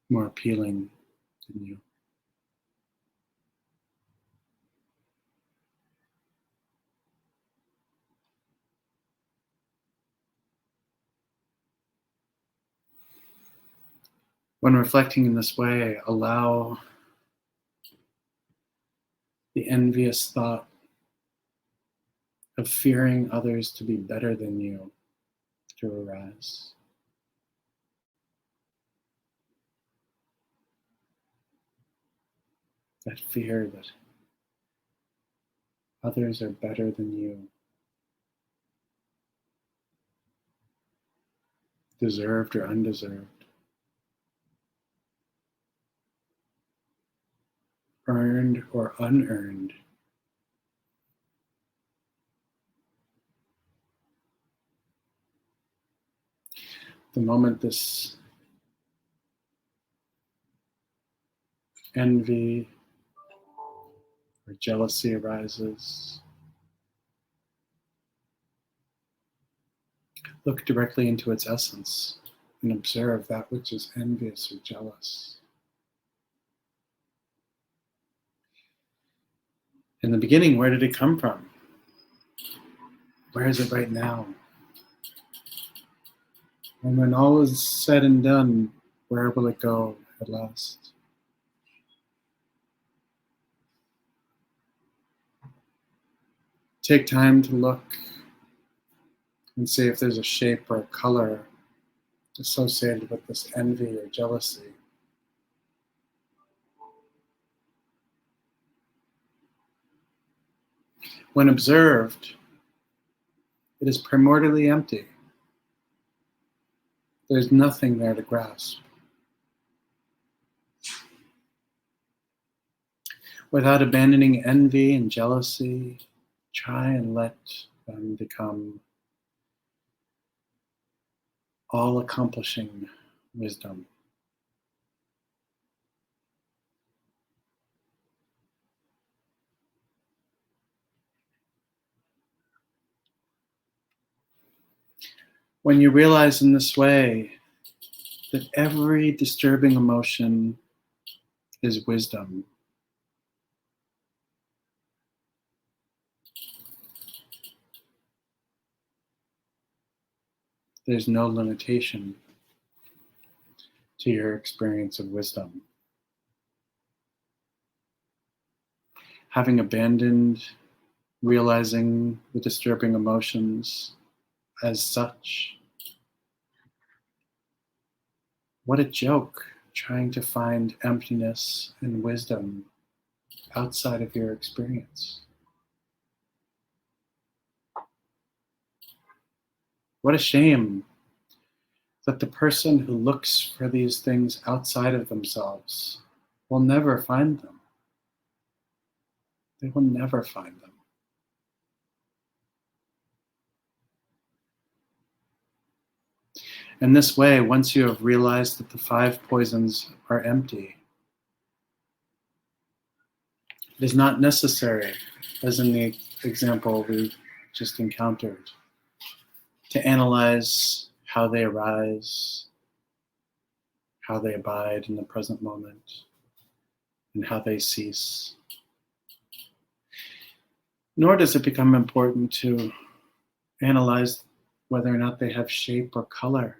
more appealing than you. When reflecting in this way, allow the envious thought of fearing others to be better than you to arise. That fear that others are better than you, deserved or undeserved, earned or unearned. The moment this envy or jealousy arises, look directly into its essence and observe that which is envious or jealous. In the beginning, where did it come from? Where is it right now? And when all is said and done, where will it go at last? Take time to look and see if there's a shape or a color associated with this envy or jealousy. When observed, it is primordially empty. There's nothing there to grasp. Without abandoning envy and jealousy, try and let them become all-accomplishing wisdom. When you realize in this way that every disturbing emotion is wisdom, there's no limitation to your experience of wisdom. Having abandoned realizing the disturbing emotions as such, what a joke trying to find emptiness and wisdom outside of your experience. What a shame that the person who looks for these things outside of themselves will never find them. They will never find them. In this way, once you have realized that the five poisons are empty, It is not necessary, as in the example we just encountered, to analyze how they arise, how they abide in the present moment, and how they cease. Nor does it become important to analyze whether or not they have shape or color.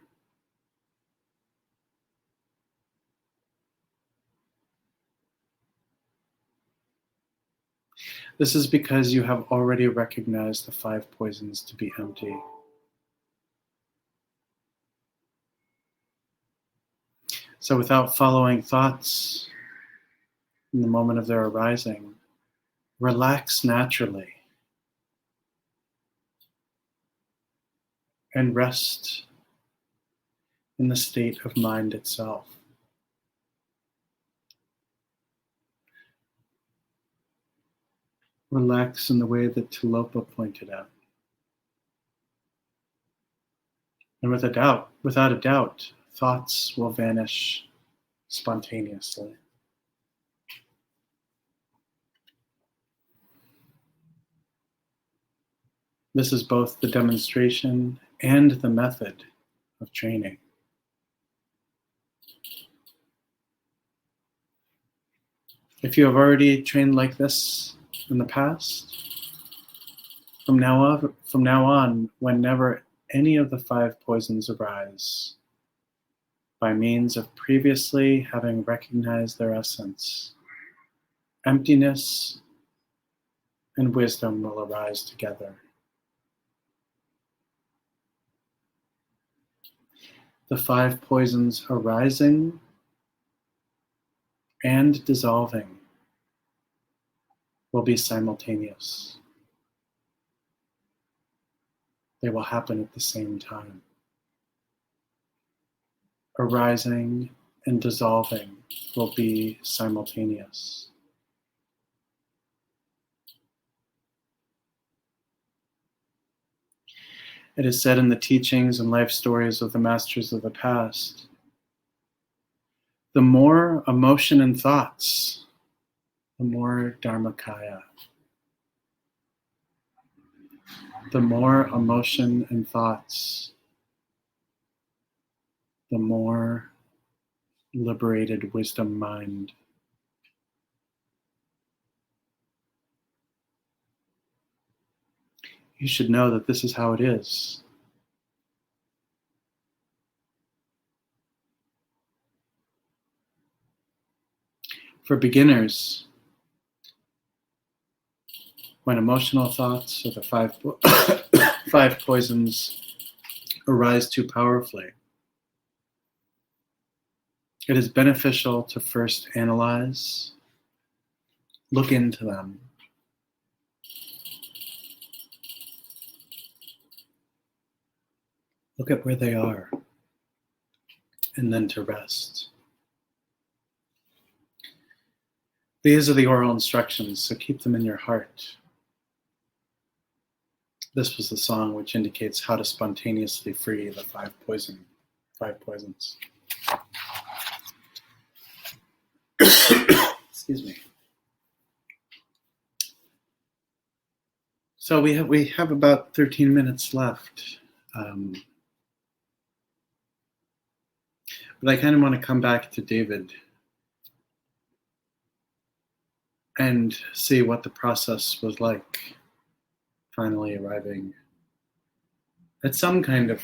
This is because you have already recognized the 5 poisons to be empty. So without following thoughts in the moment of their arising, relax naturally and rest in the state of mind itself. Relax in the way that Tilopa pointed out. And without a doubt, thoughts will vanish spontaneously. This is both the demonstration and the method of training. If you have already trained like this in the past, from now on, whenever any of the 5 poisons arise, by means of previously having recognized their essence, emptiness and wisdom will arise together. The 5 poisons arising and dissolving will be simultaneous. They will happen at the same time. Arising and dissolving will be simultaneous. It is said in the teachings and life stories of the masters of the past, the more emotion and thoughts, the more Dharmakaya. The more emotion and thoughts, the more liberated wisdom mind. You should know that this is how it is. For beginners, when emotional thoughts or the 5 poisons arise too powerfully, it is beneficial to first analyze, look into them, look at where they are, and then to rest. These are the oral instructions, so keep them in your heart. This was the song which indicates how to spontaneously free the 5 poisons. Excuse me. So we have about 13 minutes left. But I kind of want to come back to David and see what the process was like, finally arriving at some kind of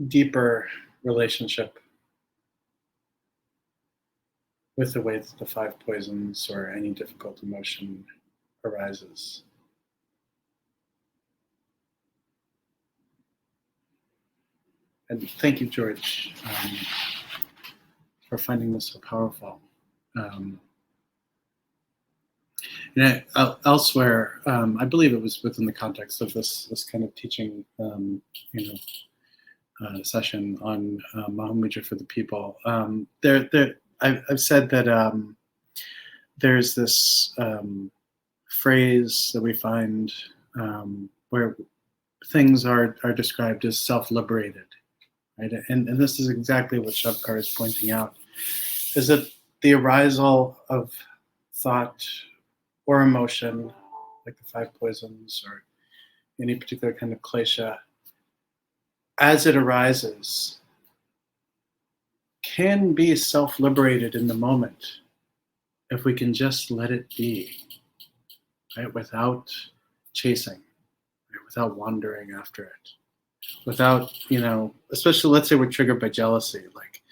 deeper relationship with the way that the 5 poisons or any difficult emotion arises. And thank you, George, for finding this so powerful. Elsewhere, I believe it was within the context of this kind of teaching, session on Mahamudra for the people. I've said that there's this phrase that we find where things are described as self-liberated, right? And this is exactly what Shabkar is pointing out, is that the arisal of thought or emotion, like the five poisons or any particular kind of klesha, as it arises, can be self-liberated in the moment if we can just let it be, right? Without chasing, right? Without wandering after it, without, especially let's say we're triggered by jealousy, like,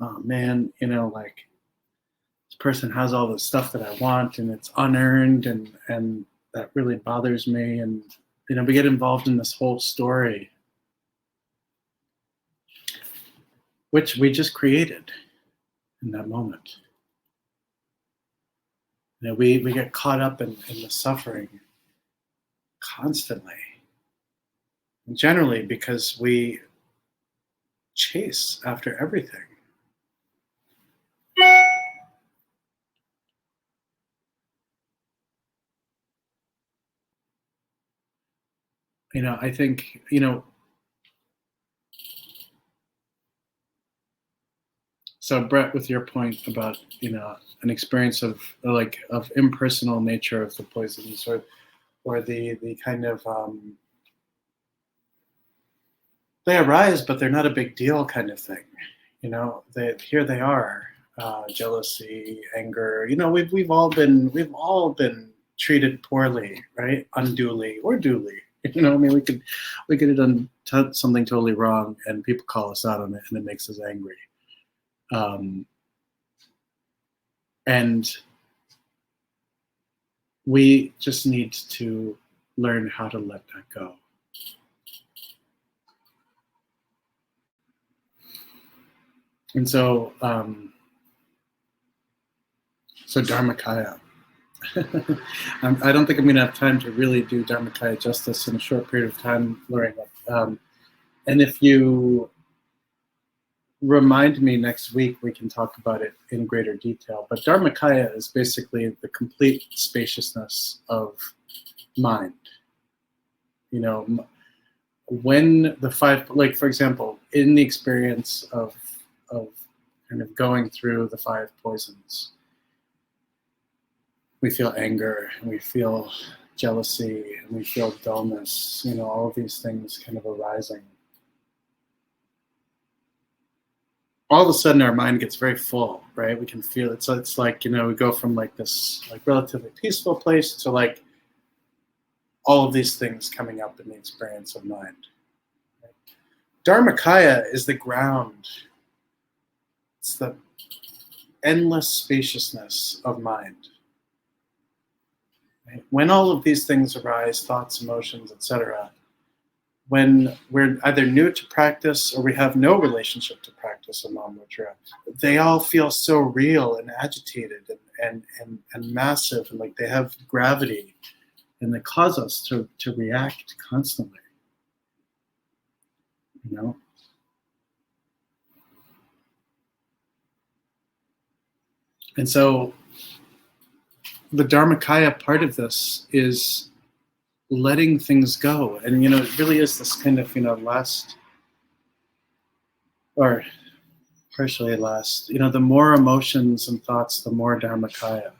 oh man, like this person has all the stuff that I want and it's unearned and that really bothers me. And, we get involved in this whole story, which we just created in that moment. We get caught up in the suffering constantly. And generally because we chase after everything. I think, so Brett, with your point about, an experience of impersonal nature of the poisons or the kind of, they arise, but they're not a big deal kind of thing. Here they are, jealousy, anger, we've all been treated poorly, right? Unduly or duly. We could have done something totally wrong and people call us out on it and it makes us angry. And we just need to learn how to let that go. And so Dharmakaya. I don't think I'm going to have time to really do Dharmakaya justice in a short period of time, Lorraine. And if you remind me next week, we can talk about it in greater detail. But Dharmakaya is basically the complete spaciousness of mind. When the five, like for example, in the experience of kind of going through the five poisons, we feel anger, and we feel jealousy, and we feel dullness, all of these things kind of arising. All of a sudden our mind gets very full, right? We can feel it. So it's like, we go from like this like relatively peaceful place to like all of these things coming up in the experience of mind. Right? Dharmakaya is the ground. It's the endless spaciousness of mind. Right? When all of these things arise, thoughts, emotions, etc., when we're either new to practice or we have no relationship to practice of Mahamudra, they all feel so real and agitated and massive, and like they have gravity, and they cause us to react constantly. And so the Dharmakaya part of this is letting things go. And, it really is this kind of, last, or partially last, the more emotions and thoughts, the more Dharmakaya.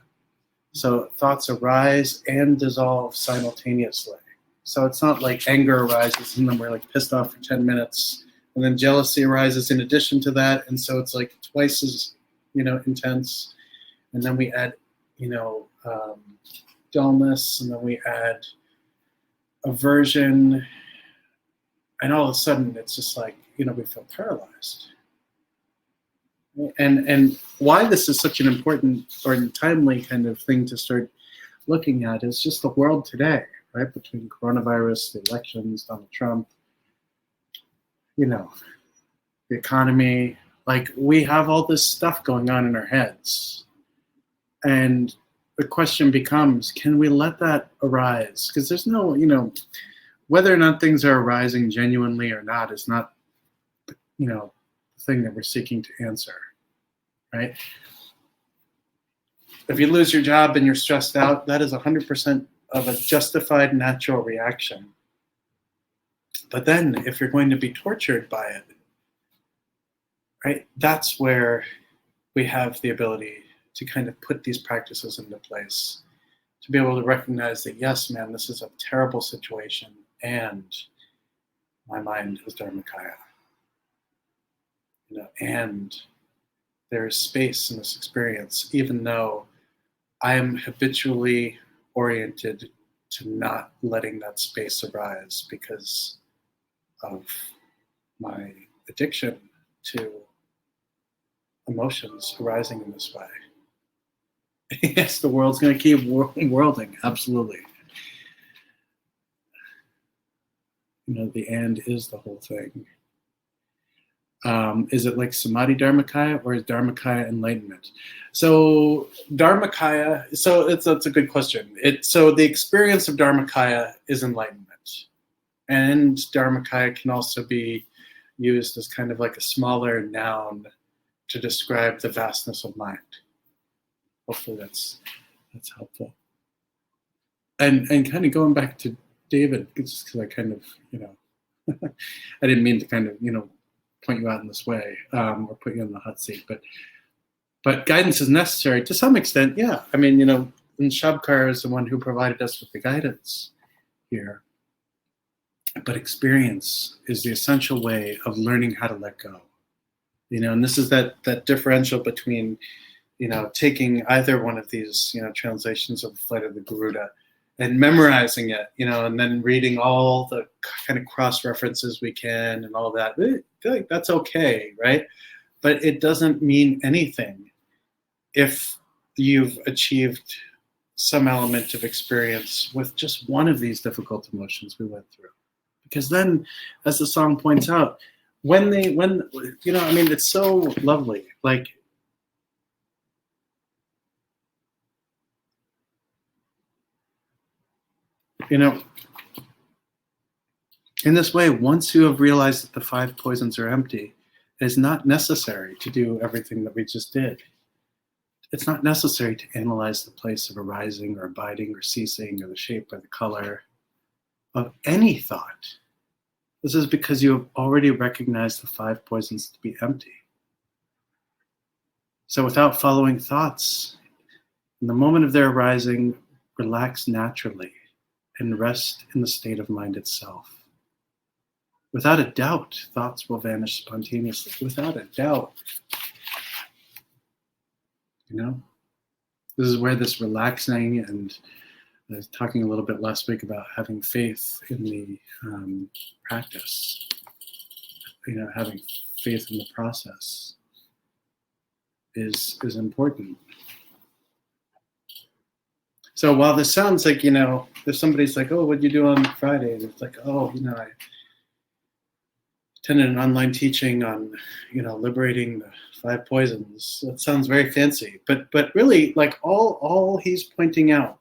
So thoughts arise and dissolve simultaneously. So it's not like anger arises and then we're like pissed off for 10 minutes. And then jealousy arises in addition to that. And so it's like twice as, intense. And then we add, dullness, and then we add aversion, and all of a sudden it's just like, we feel paralyzed. And why this is such an important or timely kind of thing to start looking at is just the world today, right? Between coronavirus, the elections, Donald Trump, the economy, like we have all this stuff going on in our heads. And the question becomes, can we let that arise? Because there's no, whether or not things are arising genuinely or not is not, the thing that we're seeking to answer, right? If you lose your job and you're stressed out, that is 100% of a justified natural reaction. But then if you're going to be tortured by it, right, that's where we have the ability to kind of put these practices into place, to be able to recognize that, yes, man, this is a terrible situation, and my mind is Dharmakaya, and there is space in this experience, even though I am habitually oriented to not letting that space arise because of my addiction to emotions arising in this way. Yes, the world's going to keep worlding, absolutely. The and is the whole thing. Is it like Samadhi Dharmakaya, or is Dharmakaya enlightenment? So Dharmakaya, that's a good question. So the experience of Dharmakaya is enlightenment. And Dharmakaya can also be used as kind of like a smaller noun to describe the vastness of mind. Hopefully that's helpful. And kind of going back to David, just because I kind of, I didn't mean to kind of, point you out in this way, or put you in the hot seat, but guidance is necessary to some extent. Yeah, I mean, and Shabkar is the one who provided us with the guidance here. But experience is the essential way of learning how to let go. And this is that differential between, taking either one of these, translations of the Flight of the Garuda and memorizing it, and then reading all the kind of cross references we can and all that. I feel like that's okay, right? But it doesn't mean anything if you've achieved some element of experience with just one of these difficult emotions we went through. Because then, as the song points out, it's so lovely. Like, in this way, once you have realized that the 5 poisons are empty, it is not necessary to do everything that we just did. It's not necessary to analyze the place of arising or abiding or ceasing or the shape or the color of any thought. This is because you have already recognized the 5 poisons to be empty. So without following thoughts, in the moment of their arising, relax naturally and rest in the state of mind itself. Without a doubt, thoughts will vanish spontaneously. Without a doubt. This is where this relaxing, and I was talking a little bit last week about having faith in the practice, having faith in the process is important. So while this sounds like, if somebody's like, oh, what'd you do on Friday? And it's like, oh, I attended an online teaching on, liberating the 5 poisons. That sounds very fancy, but really, like all he's pointing out,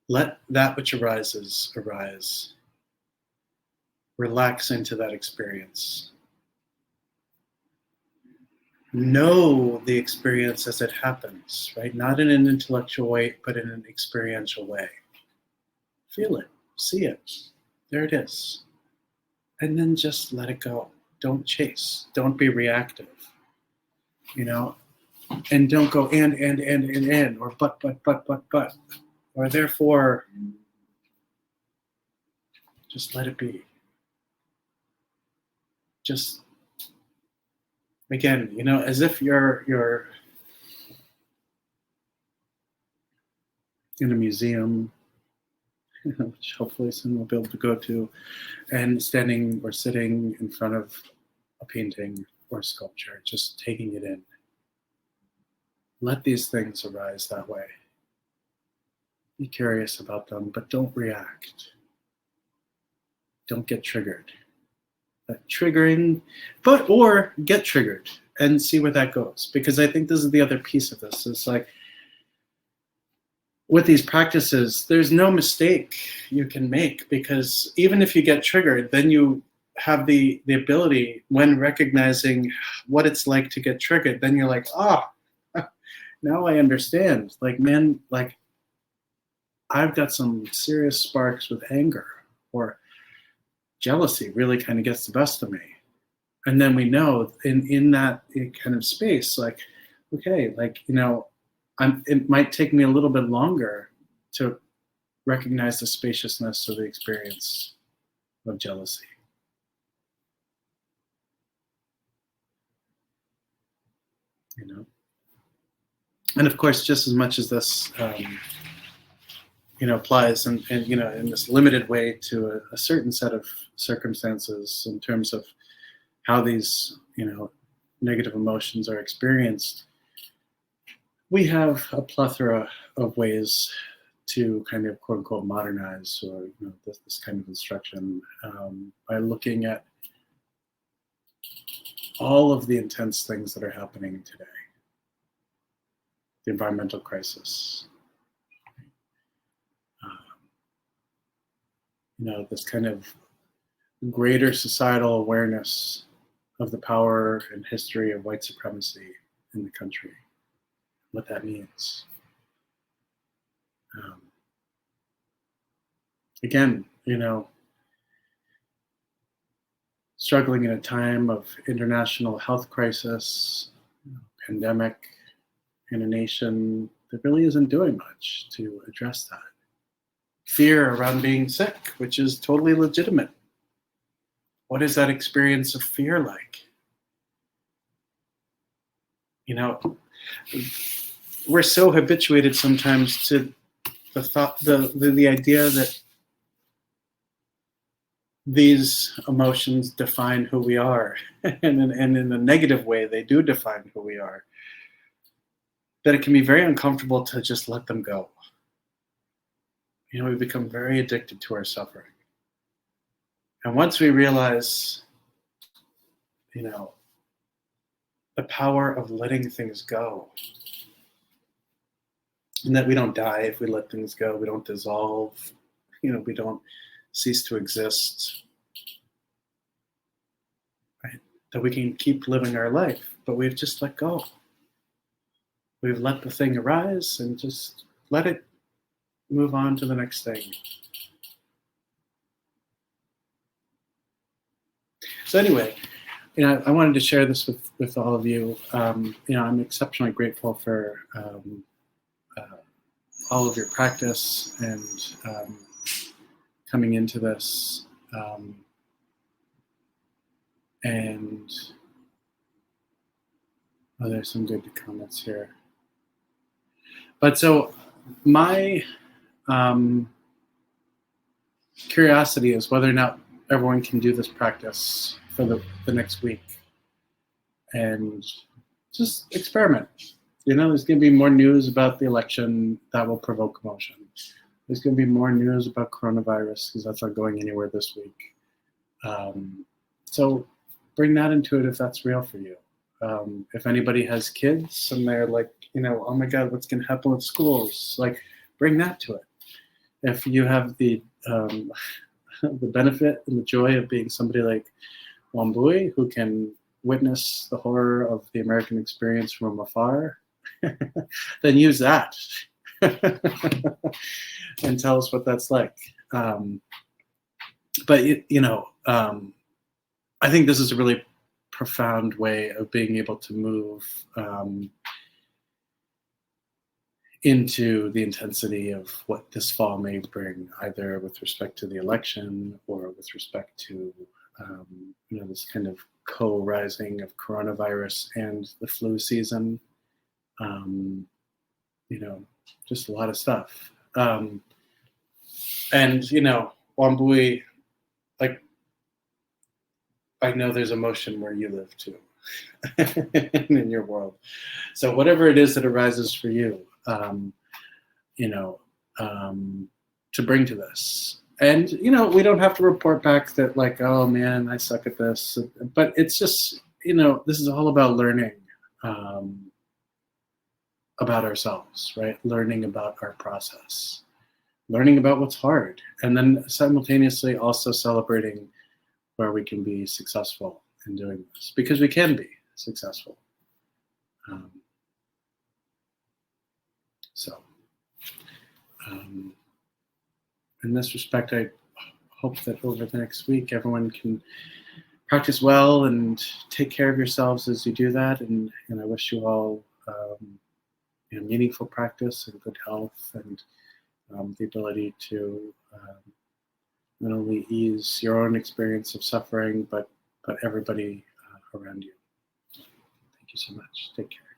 let that which arises arise. Relax into that experience. Know the experience as it happens, right? Not in an intellectual way, but in an experiential way. Feel it, see it. There it is. And then just let it go. Don't chase. Don't be reactive. And don't go and, or but, or therefore, just let it be. Just, again, as if you're in a museum, which hopefully soon we'll be able to go to, and standing or sitting in front of a painting or a sculpture, just taking it in. Let these things arise that way. Be curious about them, but don't react. Don't get triggered. That triggering, or get triggered and see where that goes. Because I think this is the other piece of this. It's like, with these practices, there's no mistake you can make, because even if you get triggered, then you have the ability, when recognizing what it's like to get triggered, then you're like, now I understand. Like, man, like, I've got some serious sparks with anger, or jealousy really kind of gets the best of me. And then we know in that kind of space, like, okay, like, it might take me a little bit longer to recognize the spaciousness of the experience of jealousy. And of course, just as much as this, applies in this limited way to a certain set of circumstances in terms of how these, negative emotions are experienced, we have a plethora of ways to kind of quote unquote modernize or this kind of instruction by looking at all of the intense things that are happening today. The environmental crisis, this kind of greater societal awareness of the power and history of white supremacy in the country, what that means. Again, struggling in a time of international health crisis, pandemic, in a nation that really isn't doing much to address that. Fear around being sick, which is totally legitimate. What is that experience of fear like? We're so habituated sometimes to the thought, the idea that these emotions define who we are, and in a negative way, they do define who we are, that it can be very uncomfortable to just let them go. We become very addicted to our suffering. And once we realize, the power of letting things go, and that we don't die if we let things go, we don't dissolve, we don't cease to exist, right? That we can keep living our life, but we've just let go. We've let the thing arise and just let it move on to the next thing. So anyway, I wanted to share this with all of you. I'm exceptionally grateful for all of your practice and coming into this. And there's some good comments here. But so my curiosity is whether or not everyone can do this practice for the next week and just experiment. There's going to be more news about the election that will provoke emotion. There's going to be more news about coronavirus because that's not going anywhere this week. So bring that into it if that's real for you. If anybody has kids and they're like, oh my God, what's going to happen with schools? Like, bring that to it. If you have the benefit and the joy of being somebody like Wambui, who can witness the horror of the American experience from afar, then use that and tell us what that's like. But I think this is a really profound way of being able to move into the intensity of what this fall may bring, either with respect to the election or with respect to this kind of co-rising of coronavirus and the flu season. Just a lot of stuff. And Wambui, like, I know there's emotion where you live too, in your world. So whatever it is that arises for you, to bring to this. And, we don't have to report back that like, oh man, I suck at this. But it's just, this is all about learning about ourselves, right? Learning about our process, learning about what's hard, and then simultaneously also celebrating where we can be successful in doing this, because we can be successful. In this respect, I hope that over the next week, everyone can practice well and take care of yourselves as you do that. And I wish you all meaningful practice and good health and the ability to not only ease your own experience of suffering, but everybody around you. Thank you so much. Take care.